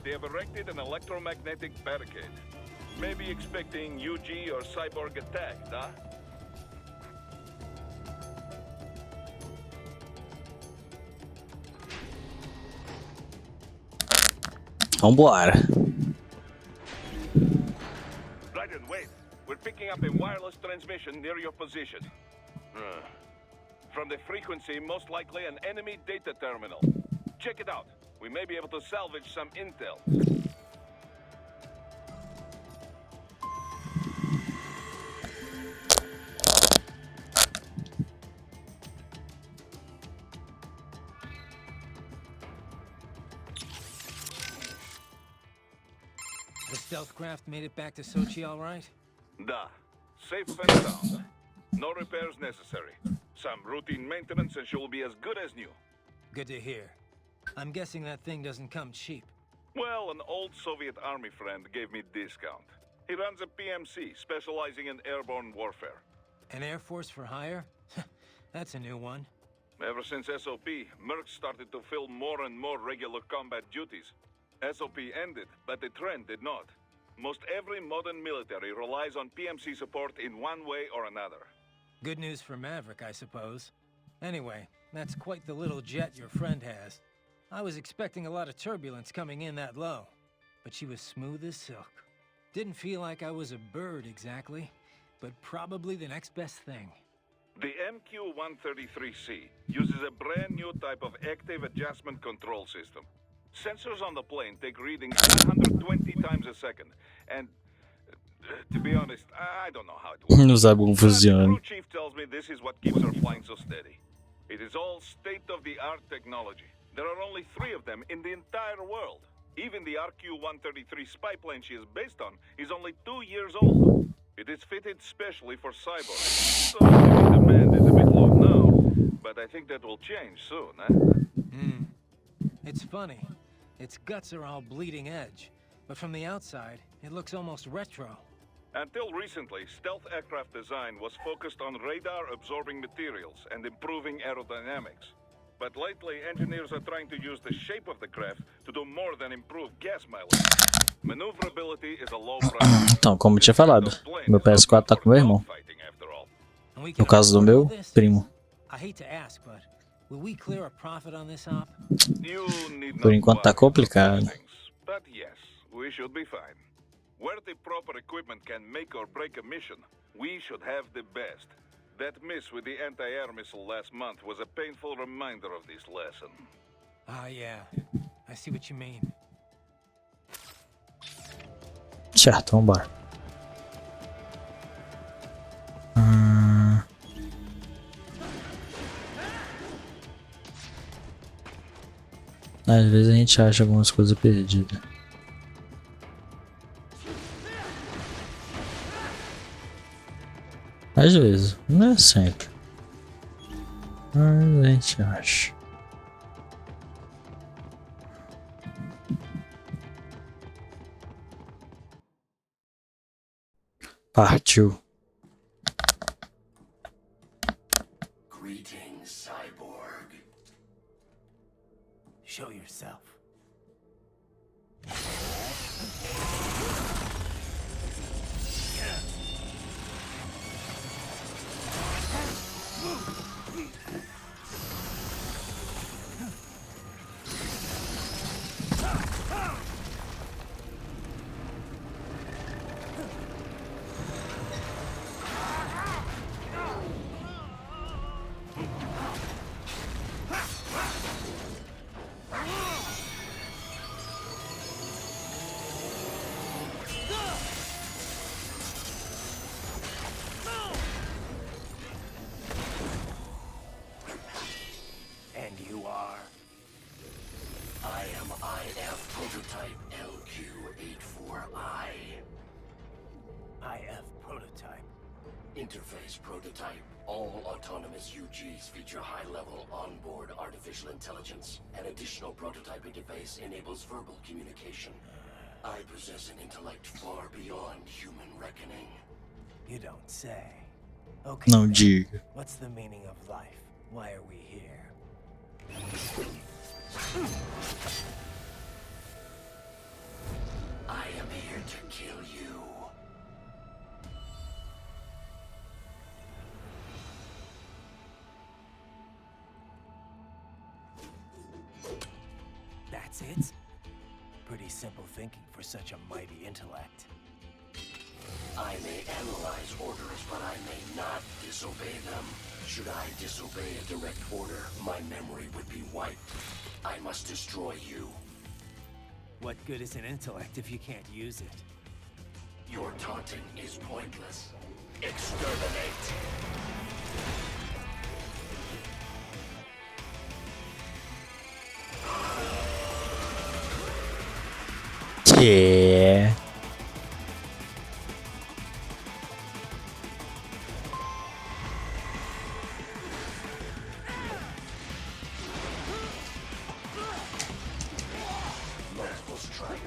They have erected an electromagnetic barricade. Maybe expecting UG or cyborg attack, huh? Vambora. Raiden, wait. We're picking up a wireless transmission near your position. From the frequency, most likely an enemy data terminal. Check it out. We may be able to salvage some intel. The stealth craft made it back to Sochi all right? Da. Safe and sound. No repairs necessary. Some routine maintenance and she will be as good as new. Good to hear. I'm guessing that thing doesn't come cheap. Well, an old Soviet army friend gave me discount. He runs a PMC specializing in airborne warfare. An Air Force for hire? That's a new one. Ever since SOP, Mercs started to fill more and more regular combat duties. SOP ended, but the trend did not. Most every modern military relies on PMC support in one way or another. Good news for Maverick, I suppose. Anyway, that's quite the little jet your friend has. I was expecting a lot of turbulence coming in that low, but she was smooth as silk. Didn't feel like I was a bird exactly, but probably the next best thing. The MQ-133C uses a brand new type of active adjustment control system. Sensors on the plane take readings 120 times a second, and to be honest, I don't know how it works. Não sabe como But the funciona. crew chief tells me this is what keeps her flying so steady. It is all state-of-the-art technology. There are only 3 of them in the entire world. Even the RQ-133 spy plane she is based on is only 2 years old. It is fitted specially for cyborgs, so the demand is a bit low now, but I think that will change soon, eh? It's funny. Its guts are all bleeding edge, but from the outside, it looks almost retro. Until recently, stealth aircraft design was focused on radar-absorbing materials and improving aerodynamics. But lately, engineers are trying to use the shape of the craft to do more than improve gas mileage. Maneuverability is a low priority. Então, como eu tinha falado, meu PS4 tá com meu irmão. And we No can caso do afford meu all this? primo. I hate to ask, but will we clear a profit on this op? You need Por not enquanto tá worry about complicado. things, but yes, we should be fine. Where the proper equipment can make or break a mission, we should have the best. That miss with the anti-air missile last month was a painful reminder of this lesson. Ah, yeah. I see what you mean. Certo, vambora. Às vezes a gente acha algumas coisas perdidas. Às vezes, não é sempre. Mas a gente acha. Partiu. Greetings, cyborg. Show yourself. And you are? I am IF prototype LQ84I. IF prototype. Interface prototype. All autonomous UGs feature high-level onboard artificial intelligence. An additional prototype interface enables verbal communication. I possess an intellect far beyond human reckoning. You don't say. Okay. Não then. diga. What's the meaning of life? Why are we here? I am here to kill you. That's it? Pretty simple thinking for such a mighty intellect. I may analyze orders, but I may not disobey them. Should I disobey a direct order, my memory would be wiped. I must destroy you. What good is an intellect if you can't use it? Your taunting is pointless. Exterminate! Que? Multiple strike.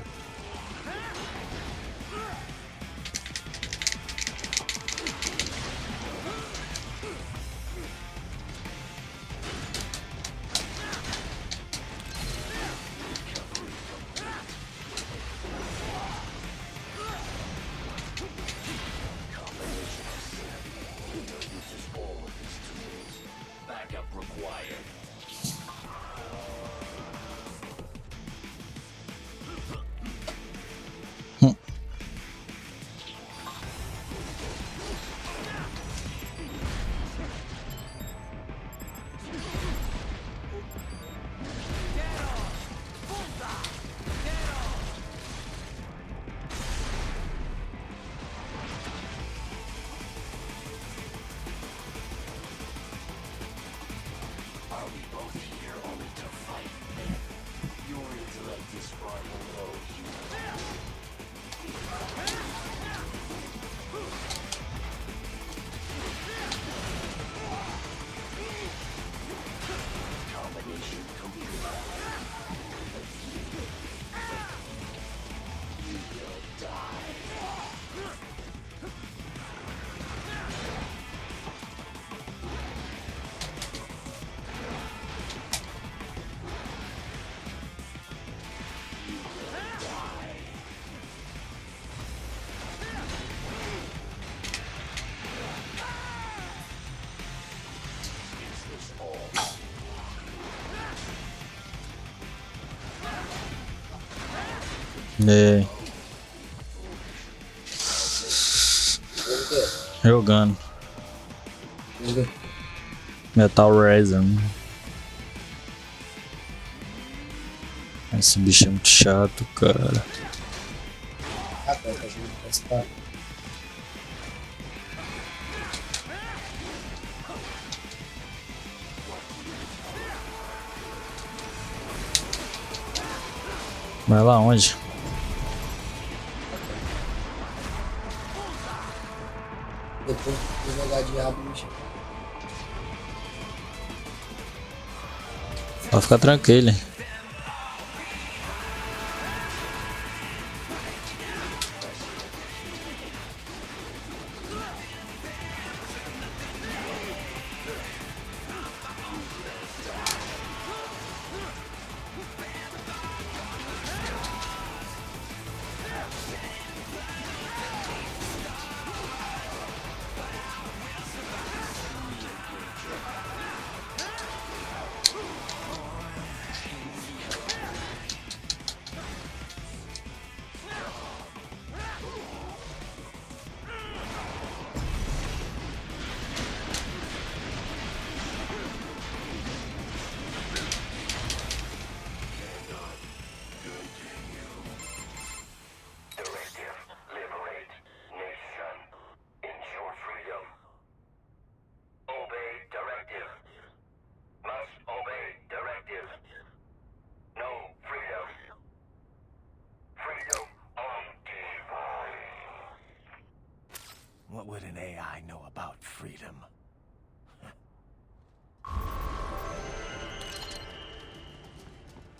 Backup required. Are we both here only to fight? Your intellect is far below human. Combination complete. You will die. Is this all? É. Jogando. Metal Resin. Esse bicho é muito chato, cara. Vai lá onde? Depois de jogar diabo no chão. Pode ficar tranquilo. What would an AI know about freedom?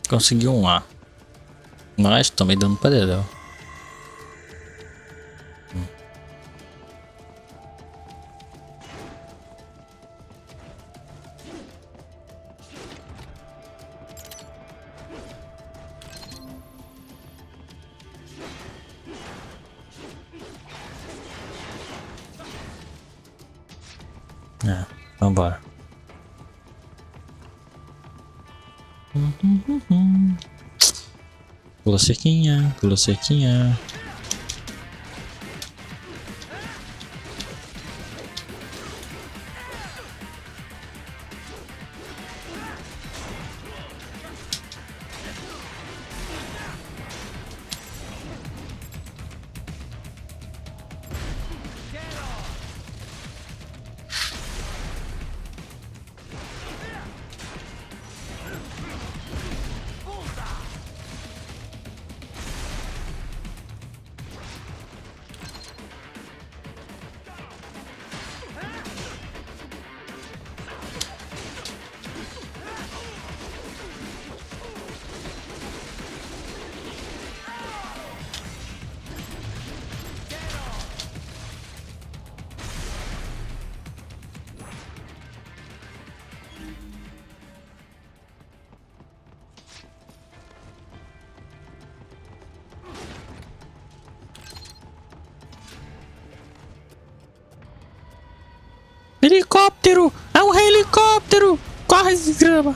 Consegui um A. Mas tomei dano pra dedéu. Vambora. Pula cerquinha, pula cerquinha. Helicóptero! É um helicóptero! Corre, desgrama!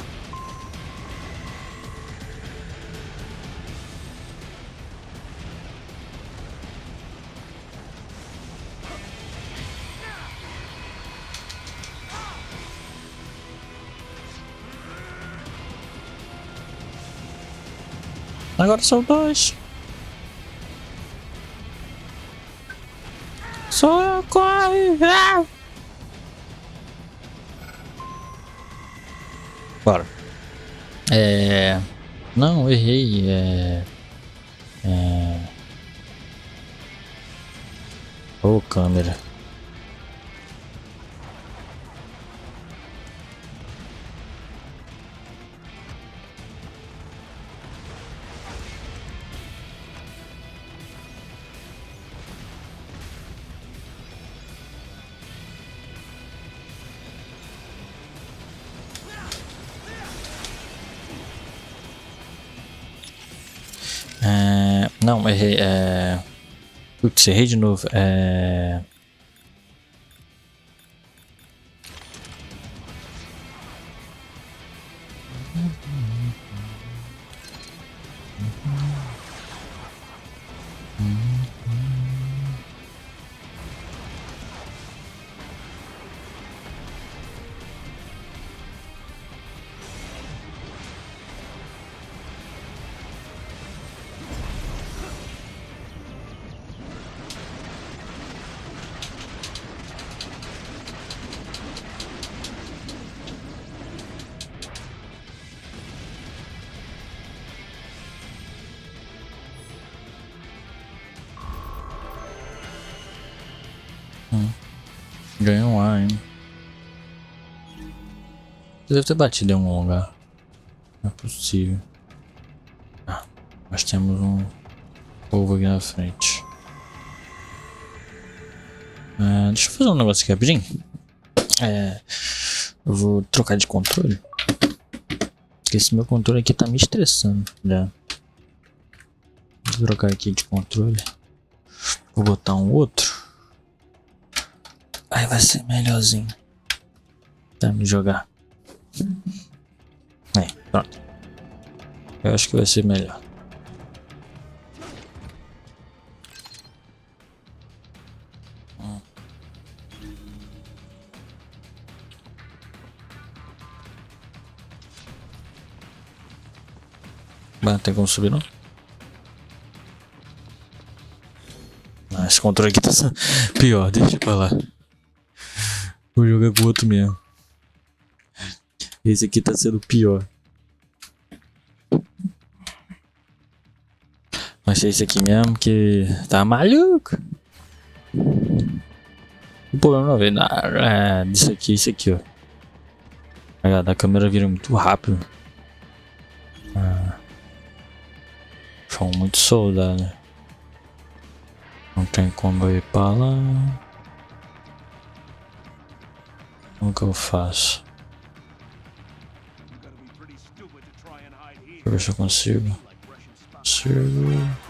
Agora são dois. Socorre! Ah! Bora. Não, errei. Ô, câmera. Não, errei. Putz, errei de novo. Ganhou um ar, hein? Deve ter batido em algum lugar. Não é possível. Ah, nós temos um povo aqui na frente. Deixa eu fazer um negócio aqui rapidinho. Eu vou trocar de controle. Porque esse meu controle aqui tá me estressando já. Vou trocar aqui de controle. Vou botar um outro. Aí vai ser melhorzinho pra me jogar. Pronto. Eu acho que vai ser melhor. Não tem como subir não? Esse controle aqui tá pior, deixa pra lá. Vou jogar com o outro mesmo. Esse aqui tá sendo pior. Mas é esse aqui mesmo que tá maluco. O problema não é nada disso aqui, isso aqui, ó. A câmera vira muito rápido. São muitos soldados. Não tem como eu ir pra lá. Como que eu faço? Deixa eu ver se eu consigo. Consigo.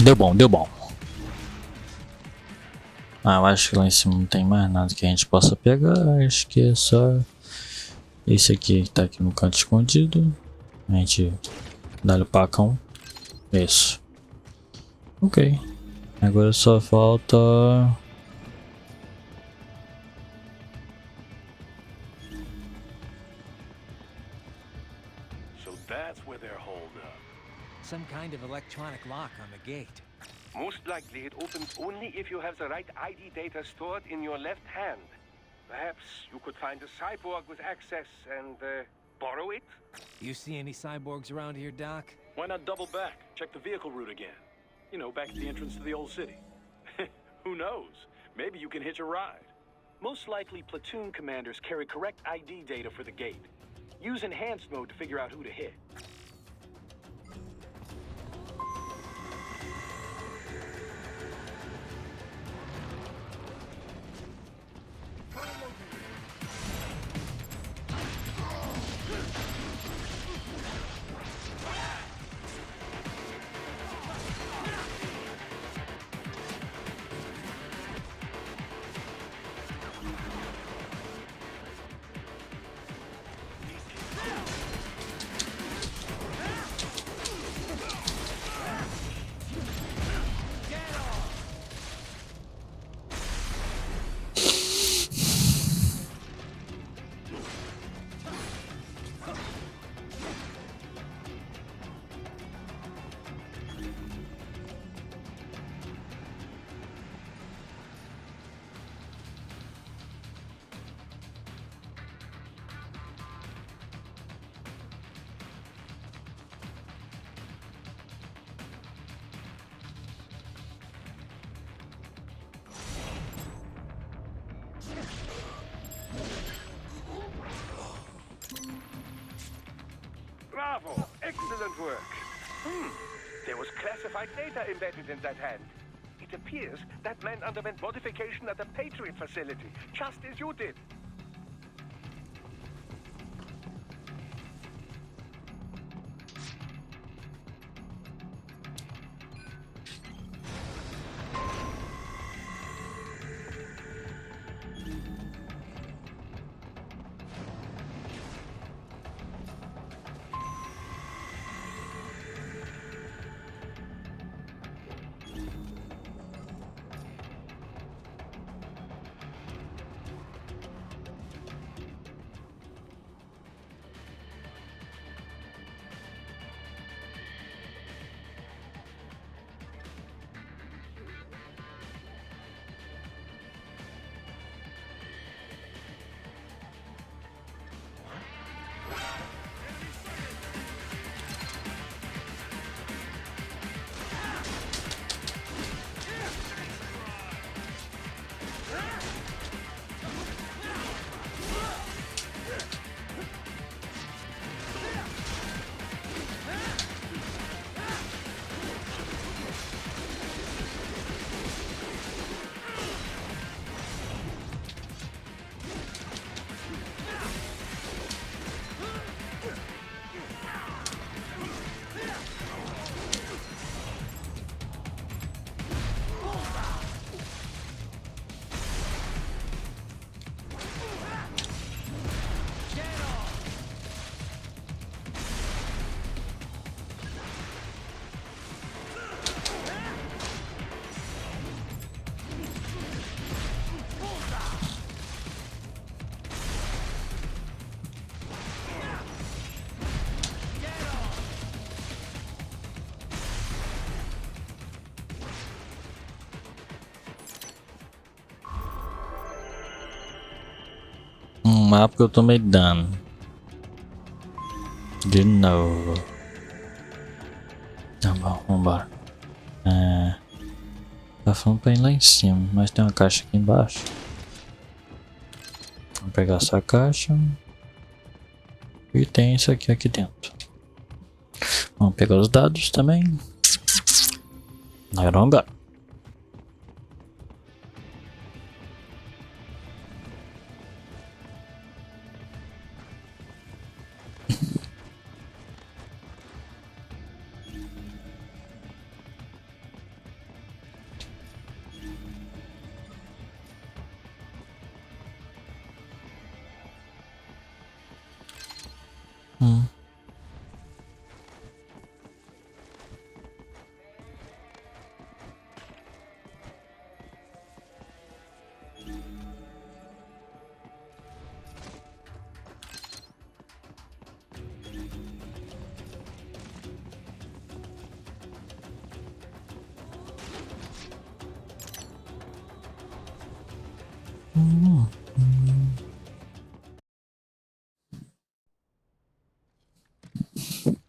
Deu bom, deu bom. Eu acho que lá em cima não tem mais nada que a gente possa pegar. Acho que é só esse aqui que tá aqui no canto escondido. A gente dá-lhe o pacão. Isso. Ok. Agora só falta... So that's where they're holed up. Some kind of electronic lock on the gate. Most likely it opens only if you have the right ID data stored in your left hand. Perhaps you could find a cyborg with access and borrow it? You see any cyborgs around here, Doc? Why not double back? Check the vehicle route again. You know, back at the entrance to the old city. Who knows? Maybe you can hitch a ride. Most likely, platoon commanders carry correct ID data for the gate. Use enhanced mode to figure out who to hit. work. There was classified data embedded in that hand. It appears that man underwent modification at the Patriot facility, just as you did. Mapa que eu tomei dano. De novo. Tá bom, vambora. Tá falando pra ir lá em cima, mas tem uma caixa aqui embaixo. Vamos pegar essa caixa. E tem isso aqui dentro. Vamos pegar os dados também. Vambora.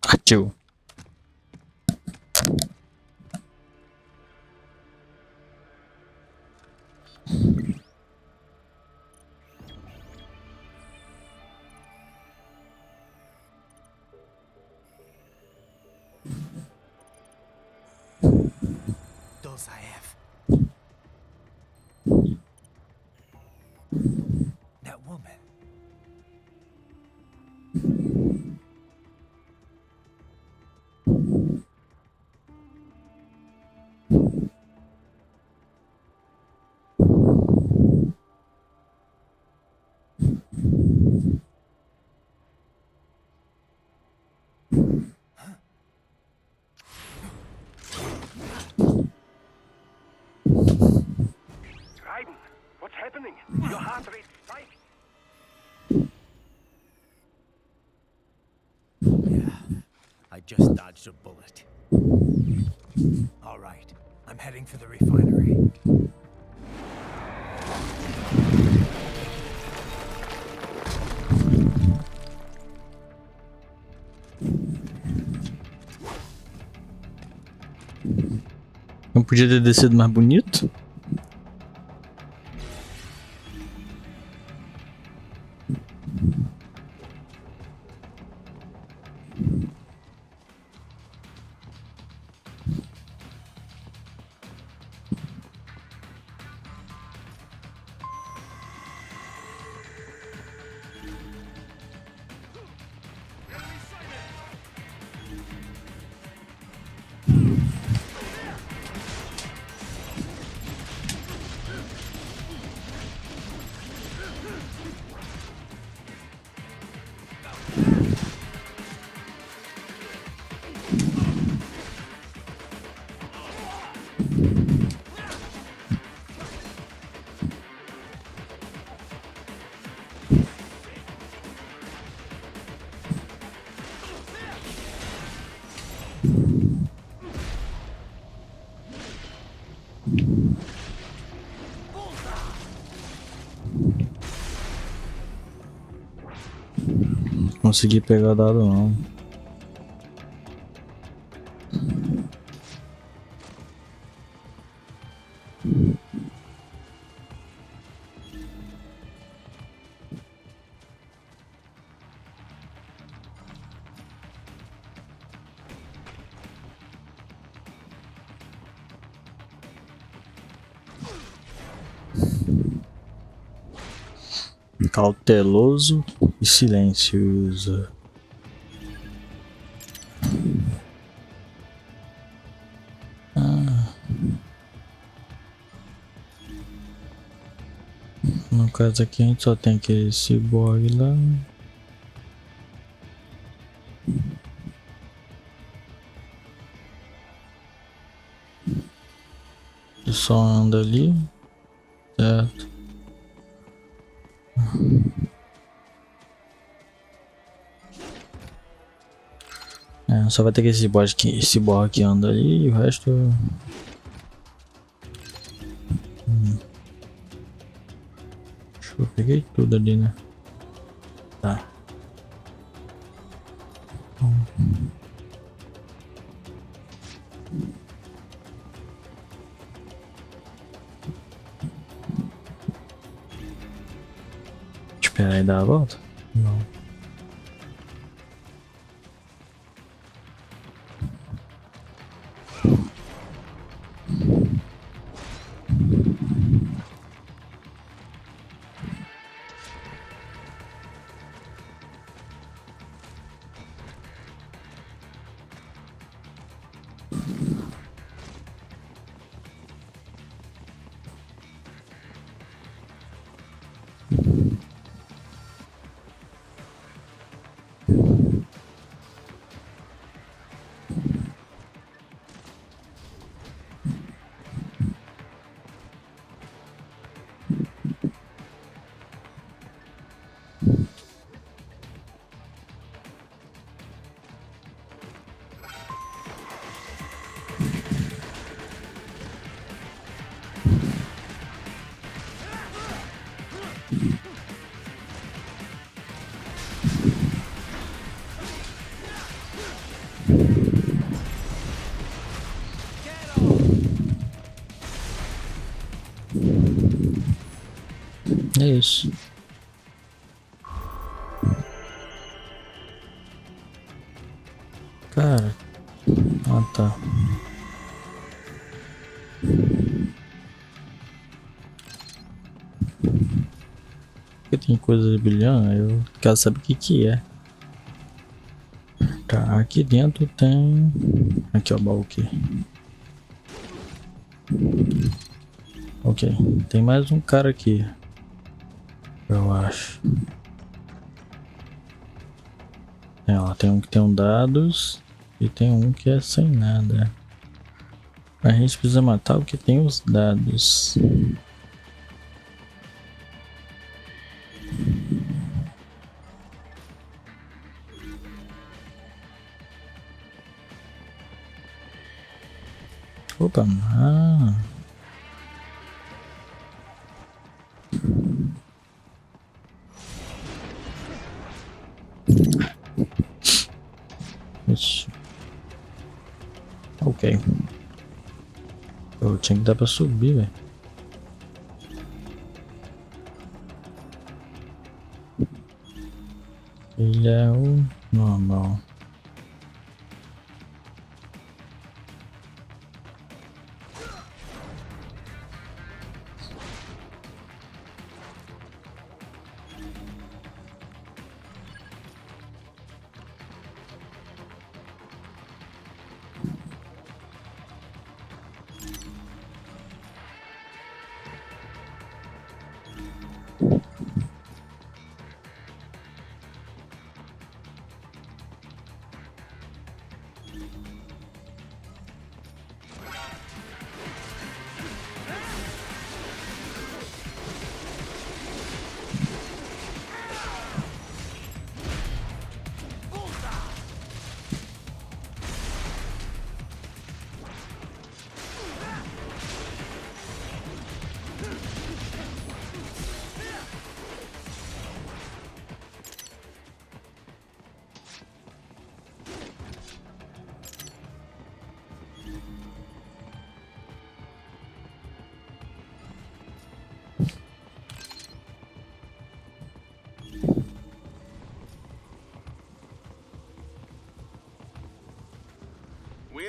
Ativo. Those I have. That woman. Raiden, what's happening? Your heart rate spiked. Yeah, I just dodged a bullet. All right, I'm heading for the refinery. Não podia ter descido mais bonito? Consegui pegar dado não. Cauteloso e silencioso. No caso aqui a gente só tem aquele ciborgue lá. Ele só anda ali, certo? Só vai ter que esse ciborgue que anda ali e o resto... Eu peguei tudo ali, né? Tá. Esperar aí dar a volta? Não. É isso. Cara. Ah, tá. Porque tem coisa brilhando, eu quero saber o que que é. Tá, aqui dentro tem... Aqui ó, o baú aqui. Ok, tem mais um cara aqui. Eu acho. Ó, tem um que tem um dados e tem um que é sem nada. A gente precisa matar o que tem os dados. Opa, Isso. Ok. Eu tinha que dar pra subir, velho. Ele é o normal.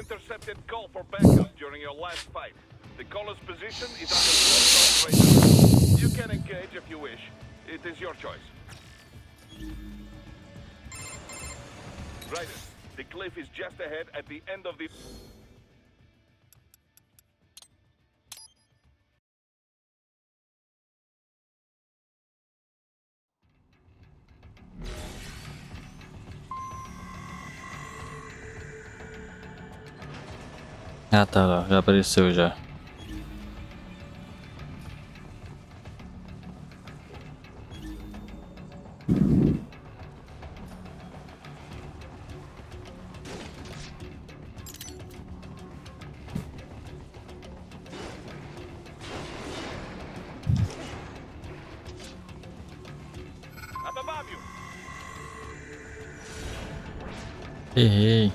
intercepted call for backup during your last fight. The caller's position is under close operation. You can engage if you wish. It is your choice. Ryder, the cliff is just ahead at the end of the... Ah, tá lá, já apareceu já. Up above you. Errei.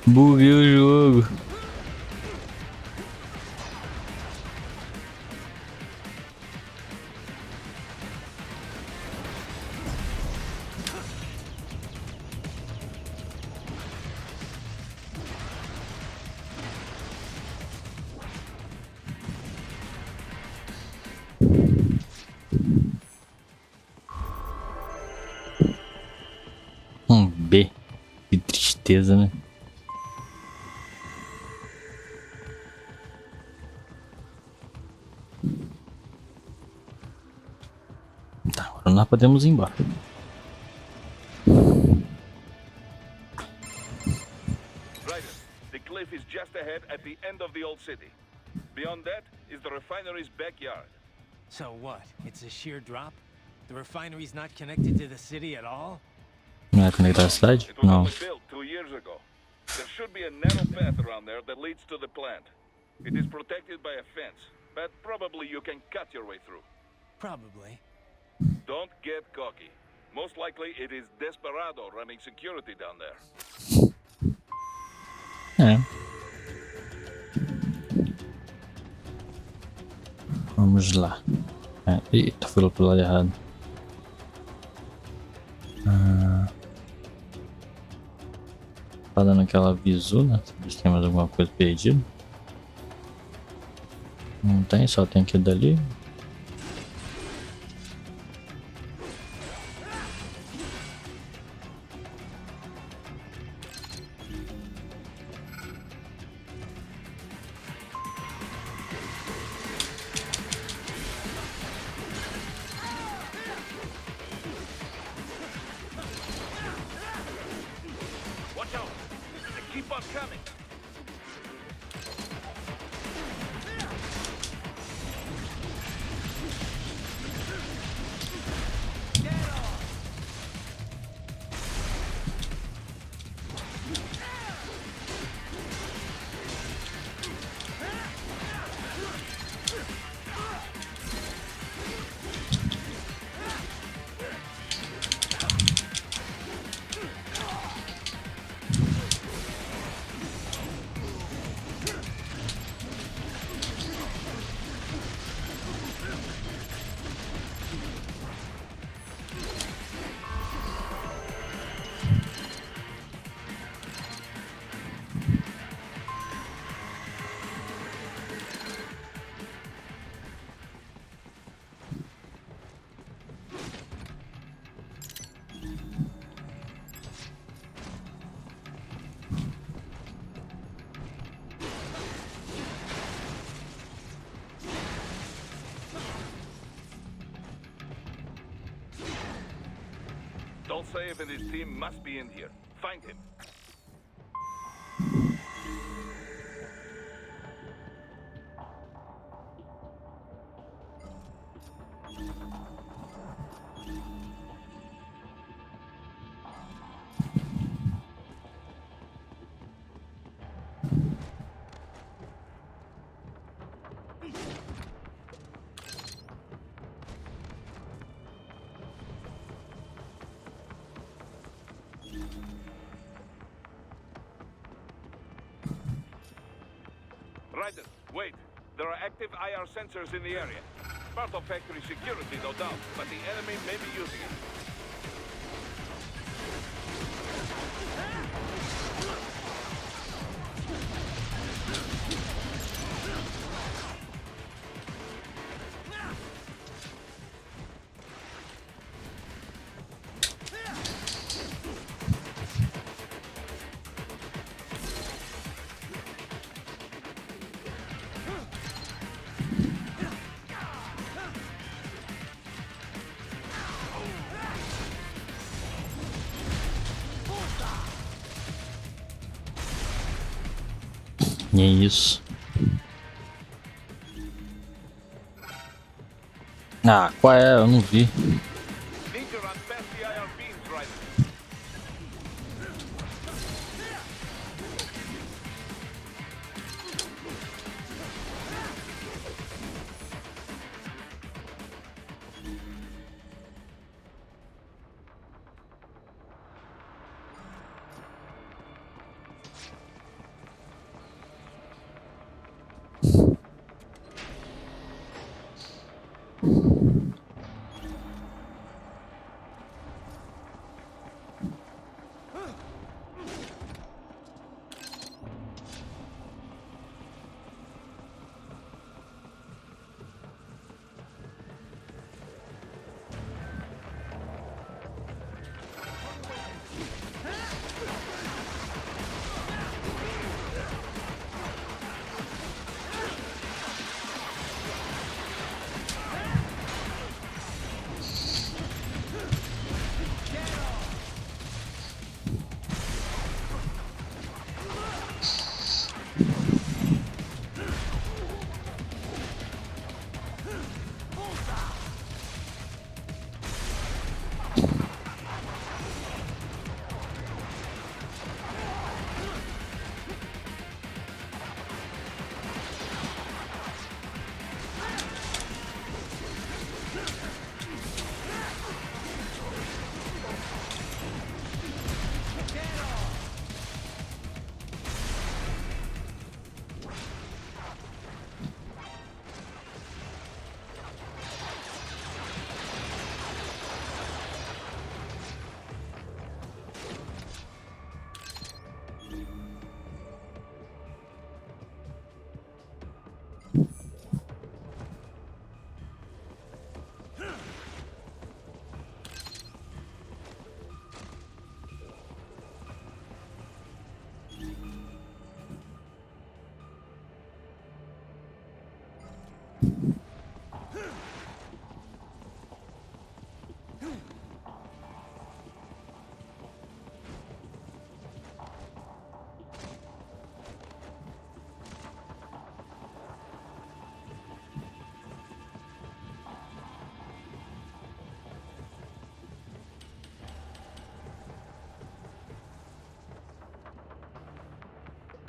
Buguei o jogo. B. Que tristeza, né? Tá, agora nós podemos ir embora. Ryder, the cliff is just ahead at the end of the old city. Beyond that is the refinery's backyard. So what? It's a sheer drop? The refinery's not connected to the city at all? Não é conectar a cidade? It was Não. only built 2 years ago. There should be a narrow path around there that leads to the plant. It is protected by a fence, but probably you can cut your way through. Probably. Don't get cocky. Most likely it is Desperado running security down there. É. Vamos lá. Eita, fui pro lado errado. Tá dando aquela visura, se tem mais alguma coisa perdida. Não tem, só tem aquele dali. Watch out! They keep on coming! Dolzaev and his team must be in here. Find him. Ryder, wait. There are active IR sensors in the area. Part of factory security, no doubt, but the enemy may be using it. E é isso. Ah, qual é? Eu não vi. Need to run past the IR beams, Ryder.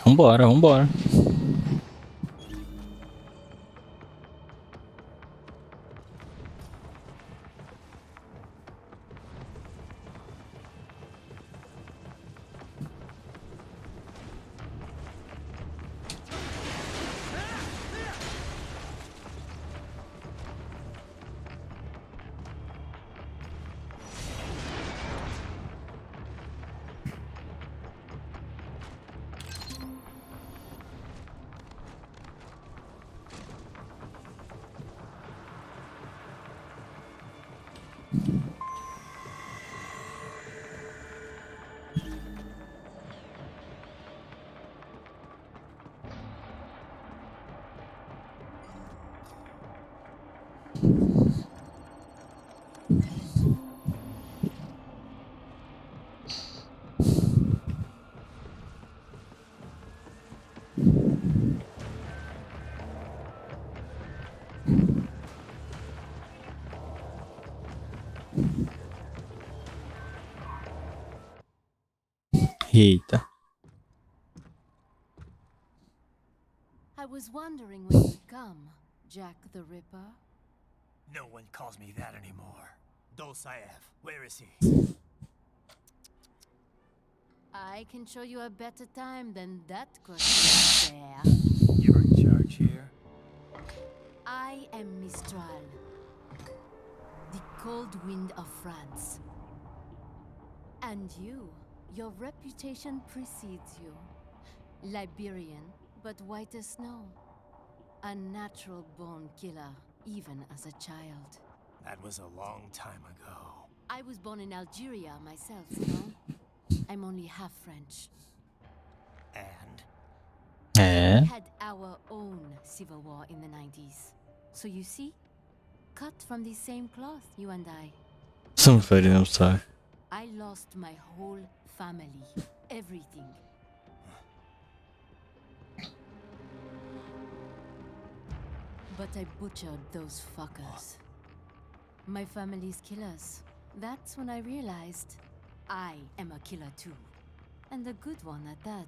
Vambora, vambora. Eita. I was wondering when you'd come, Jack the Ripper. No one calls me that anymore. Dolsaev, where is he? I can show you a better time than that question there. You're in charge here? I am Mistral, the cold wind of France. And you, your reputation precedes you. Liberian, but white as snow. A natural-born killer, even as a child. That was a long time ago. I was born in Algeria myself, you know? I'm only half French. And? We had our own civil war in the 90s. So you see? Cut from the same cloth, you and I. Somebody knows that. I lost my whole family. Everything. But I butchered those fuckers. My family's killers. That's when I realized I am a killer too. And a good one at that.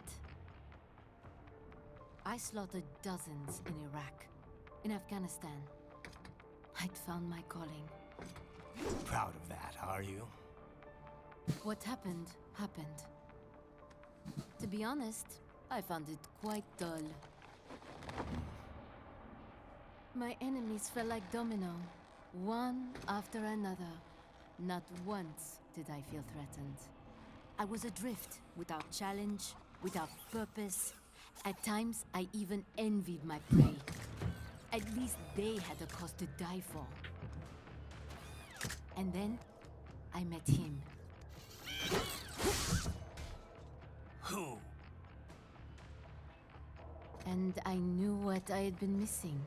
I slaughtered dozens in Iraq, in Afghanistan. I'd found my calling. Proud of that, are you? What happened, happened. To be honest, I found it quite dull. My enemies fell like domino, one after another. Not once did I feel threatened. I was adrift, without challenge, without purpose. At times, I even envied my prey. At least they had a cause to die for. And then, I met him. Who? And I knew what I had been missing.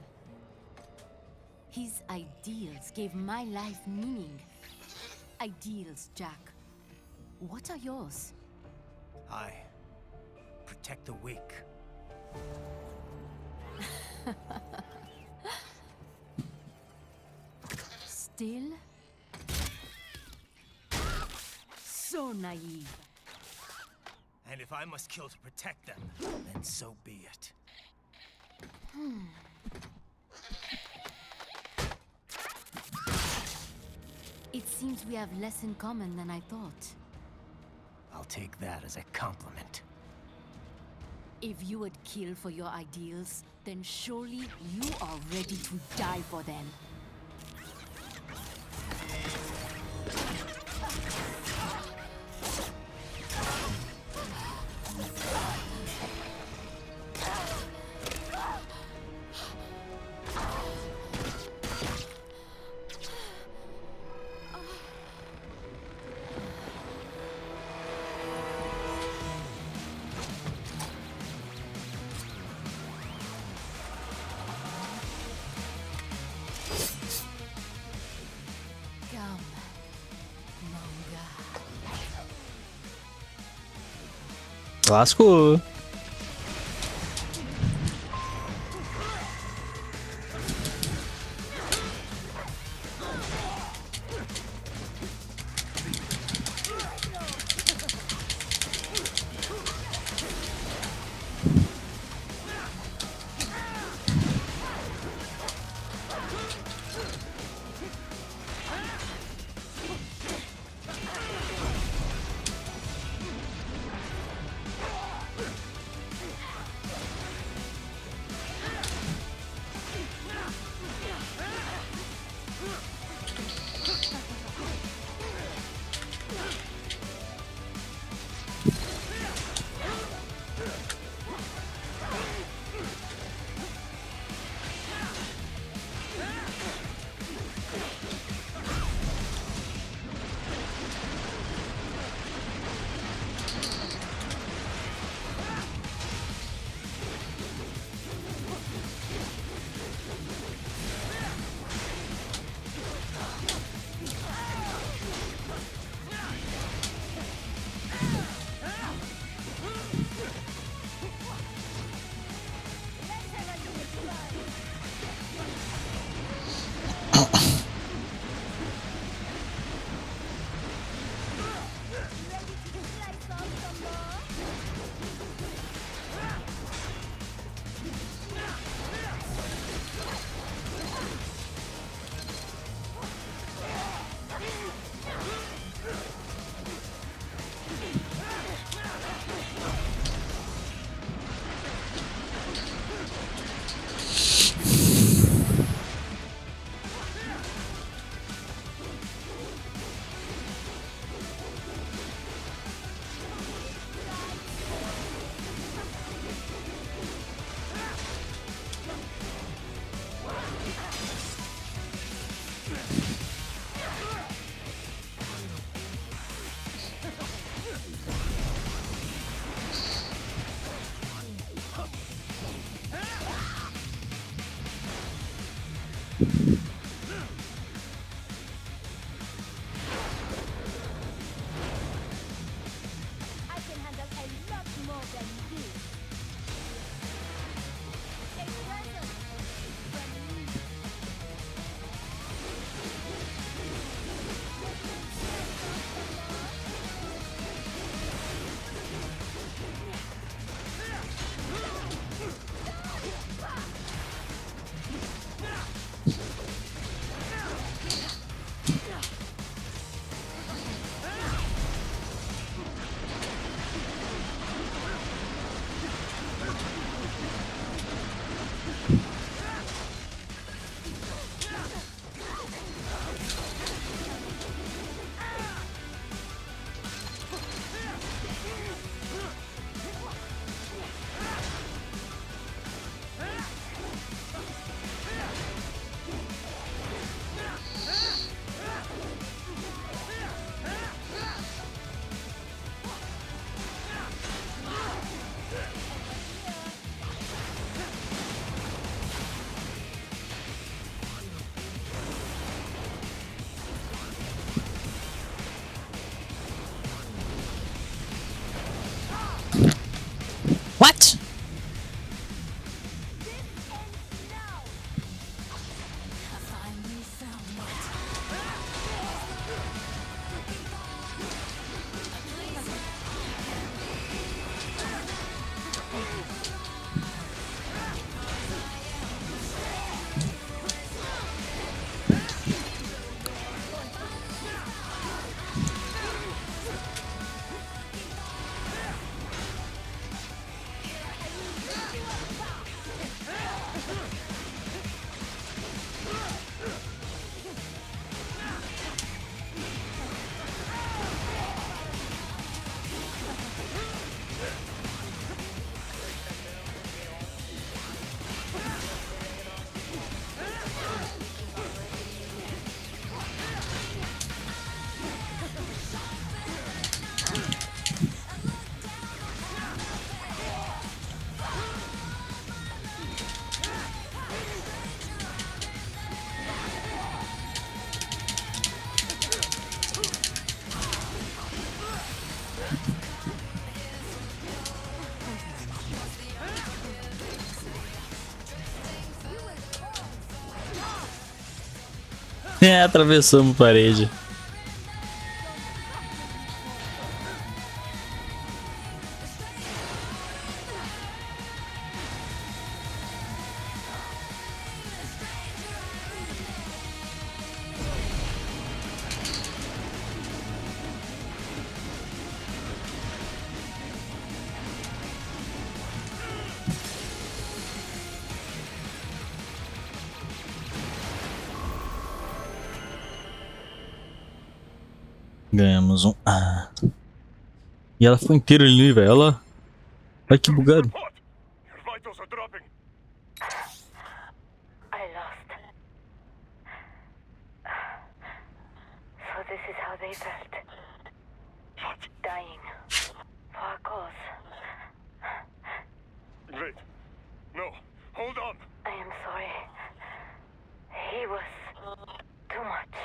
His ideals gave my life meaning. Ideals, Jack. What are yours? I protect the weak. Still? So naive. And if I must kill to protect them, then so be it. It seems we have less in common than I thought. I'll take that as a compliment. If you would kill for your ideals, then surely you are ready to die for them. Lascou. What? É, atravessamos parede. Ganhamos um. Ah. E ela foi inteira ali, velho. Ela. Ai, que bugado. I lost. So this is how they felt. Dying. For a cause. Wait. No. Hold on. I am sorry. He was too much.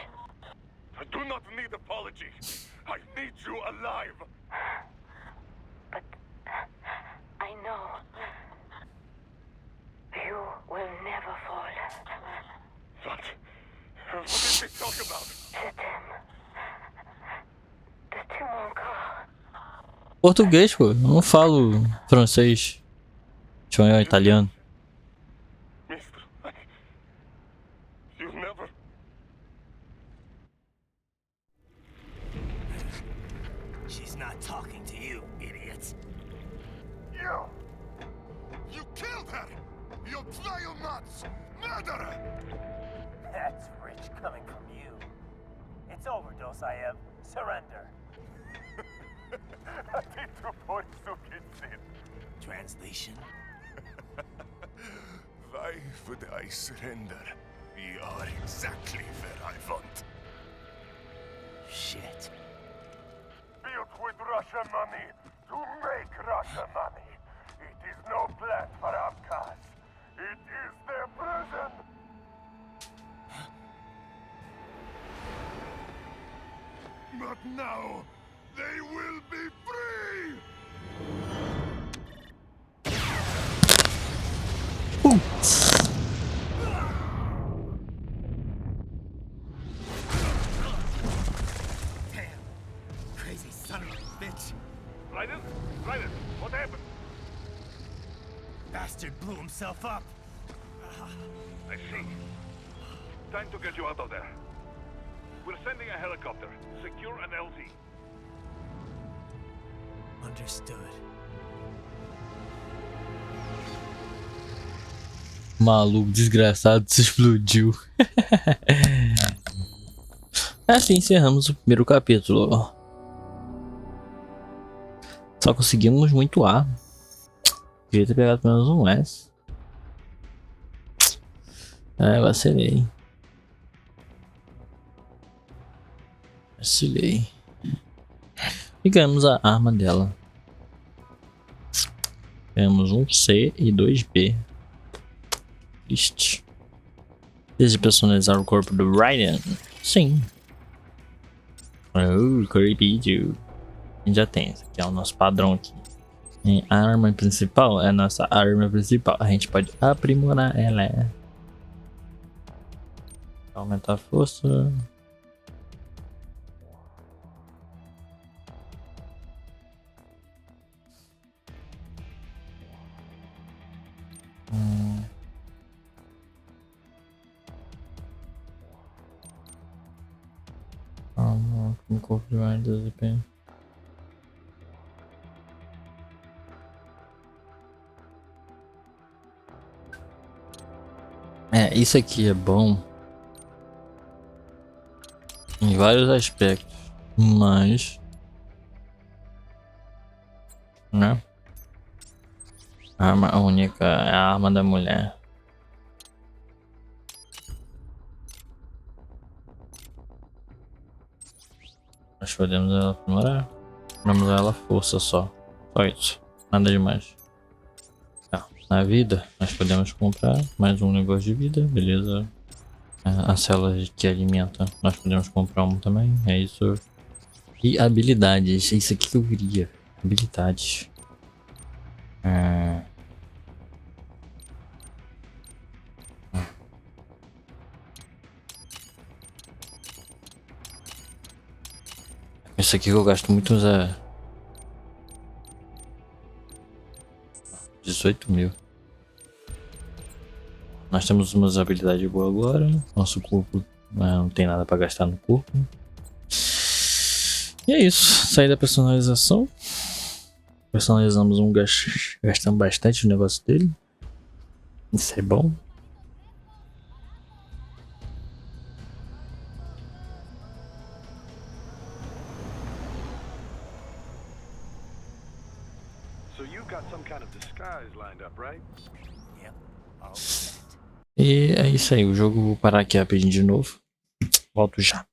I do not need apology. I need you alive. But I know you will never fall. What? What did they talk about? Je t'aime. De tout mon corps. Português, pô. Eu não falo francês. Espanhol, italiano. Mister, you never... She's not talking to you, idiot. You killed her! You vile nuts! Murderer! That's rich coming from you. It's overdose, I have. Surrender. Translation? Why would I surrender? You are exactly where I want. Shit. Built with Russian money to make Russian money. It is no plan for Abkhaz. It is their prison. But now, they will be free! Damn. Crazy son of a bitch. Raiden? Raiden, what happened? Bastard blew himself up. I see. Time to get you out of there. We're sending a helicopter. Secure an LZ. Understood. Maluco desgraçado se explodiu. Assim encerramos o primeiro capítulo. Só conseguimos muito A. Queria ter pegado pelo menos um S. Vacilei. Vacilei. E ganhamos a arma dela. Ganhamos um C e 2 B. Triste. Deseja personalizar o corpo do Raiden? Sim. Oh, creepy. A gente já tem. Esse aqui é o nosso padrão aqui. A arma principal é a nossa arma principal. A gente pode aprimorar ela. Aumentar a força. Com corpo de ar 12 p. Isso aqui é bom em vários aspectos, mas, né? A arma única é a arma da mulher. Nós podemos ela aprimorar. Vamos ela força só. Só isso. Nada demais. Na vida, nós podemos comprar mais um negócio de vida, beleza? As células que alimenta, nós podemos comprar um também, é isso. E habilidades, é isso aqui que eu queria. Habilidades. Isso aqui que eu gasto muito usar. 18 mil. Nós temos umas habilidades boas agora. Nosso corpo não tem nada para gastar no corpo. E é isso. Sair da personalização. Personalizamos um gastamos bastante o negócio dele. Isso é bom. So you got some kind of disguise lined up, right? Yep. All E é isso aí. O jogo, vou parar aqui rapidinho de novo. Volto já.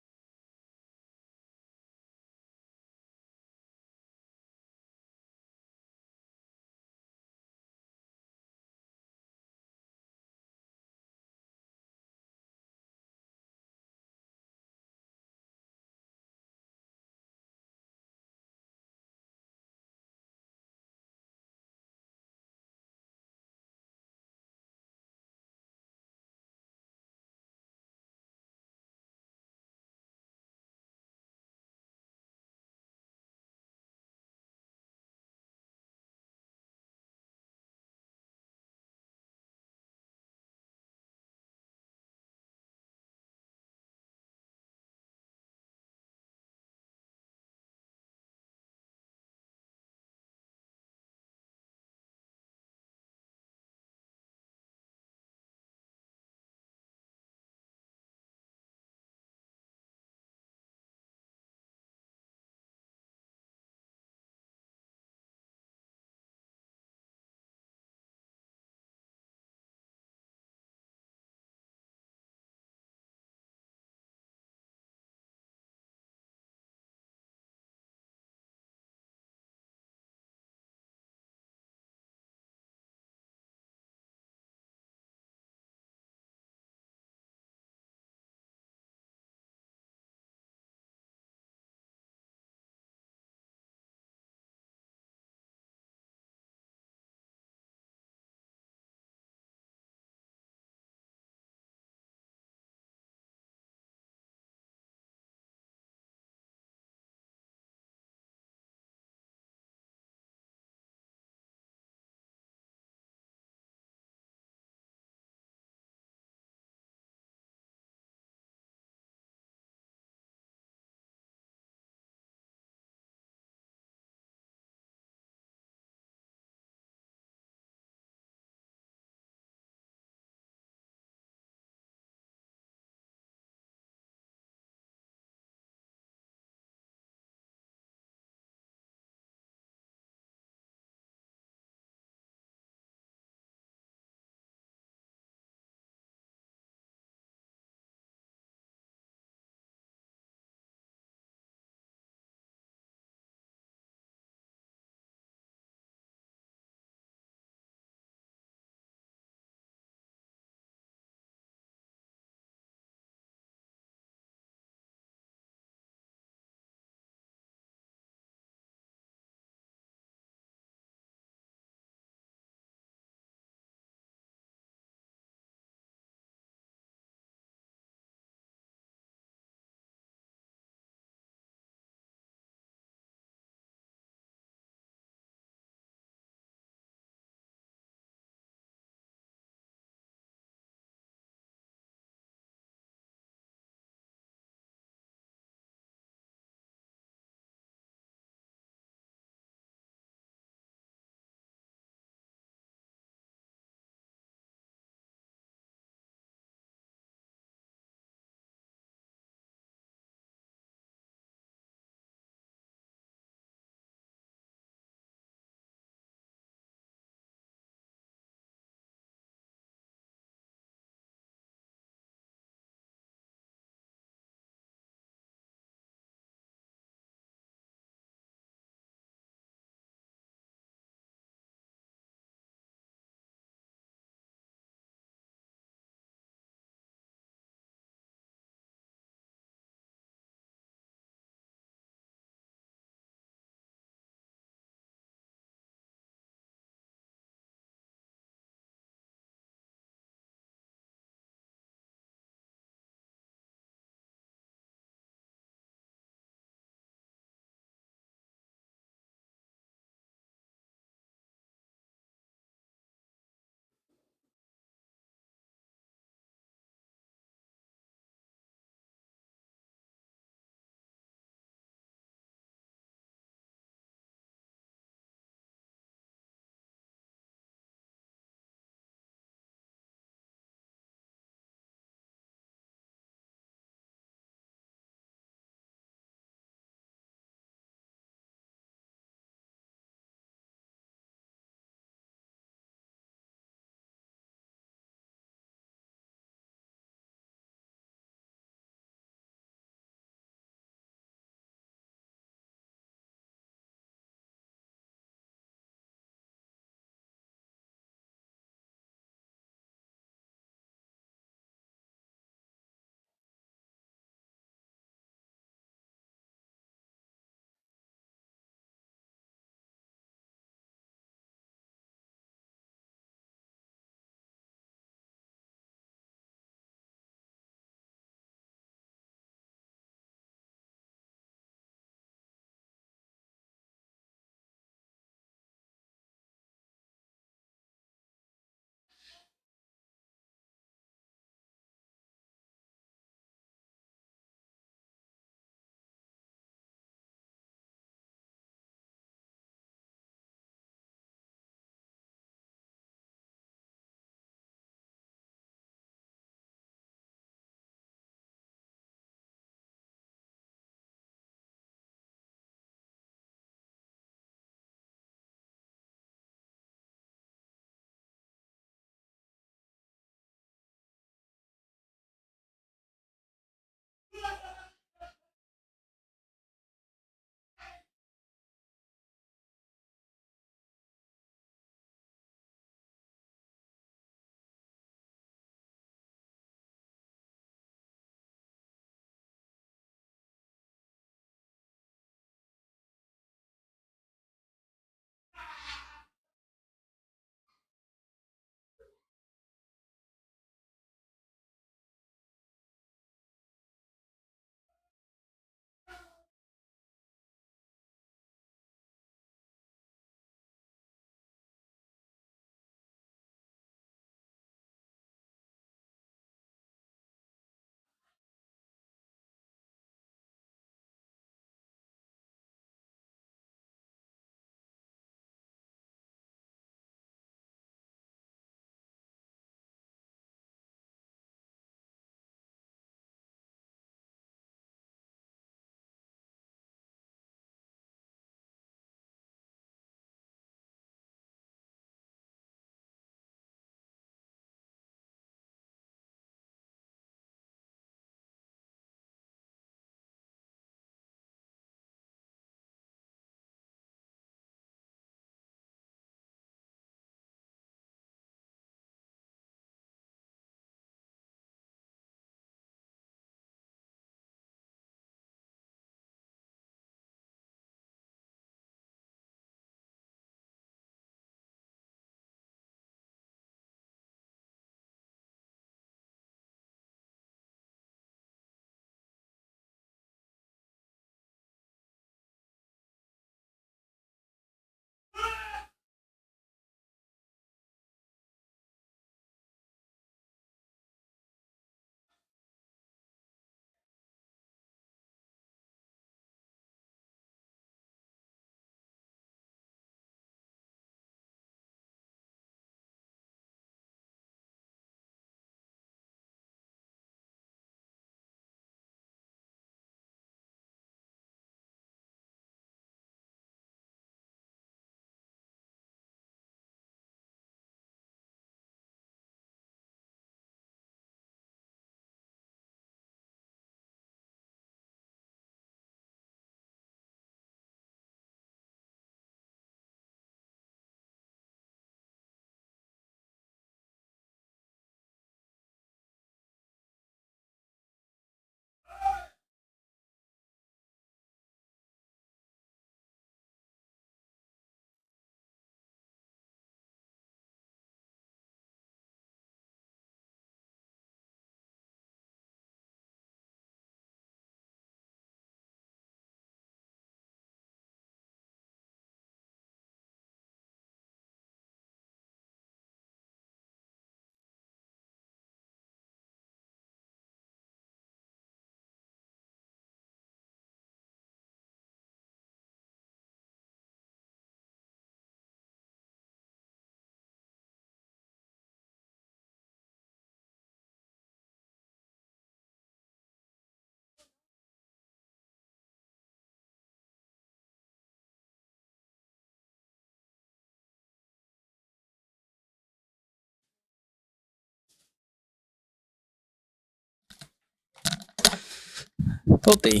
Voltei.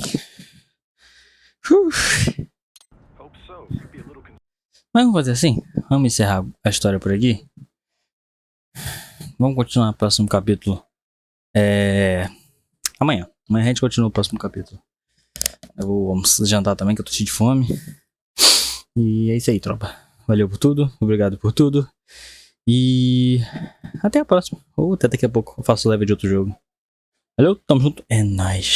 Mas vamos fazer assim? Vamos encerrar a história por aqui? Vamos continuar no próximo capítulo. Amanhã. Amanhã a gente continua o próximo capítulo. Eu vou jantar também, que eu tô cheio de fome. E é isso aí, tropa. Valeu por tudo. Obrigado por tudo. E até a próxima. Ou até daqui a pouco eu faço live de outro jogo. Valeu, tamo junto. É nóis.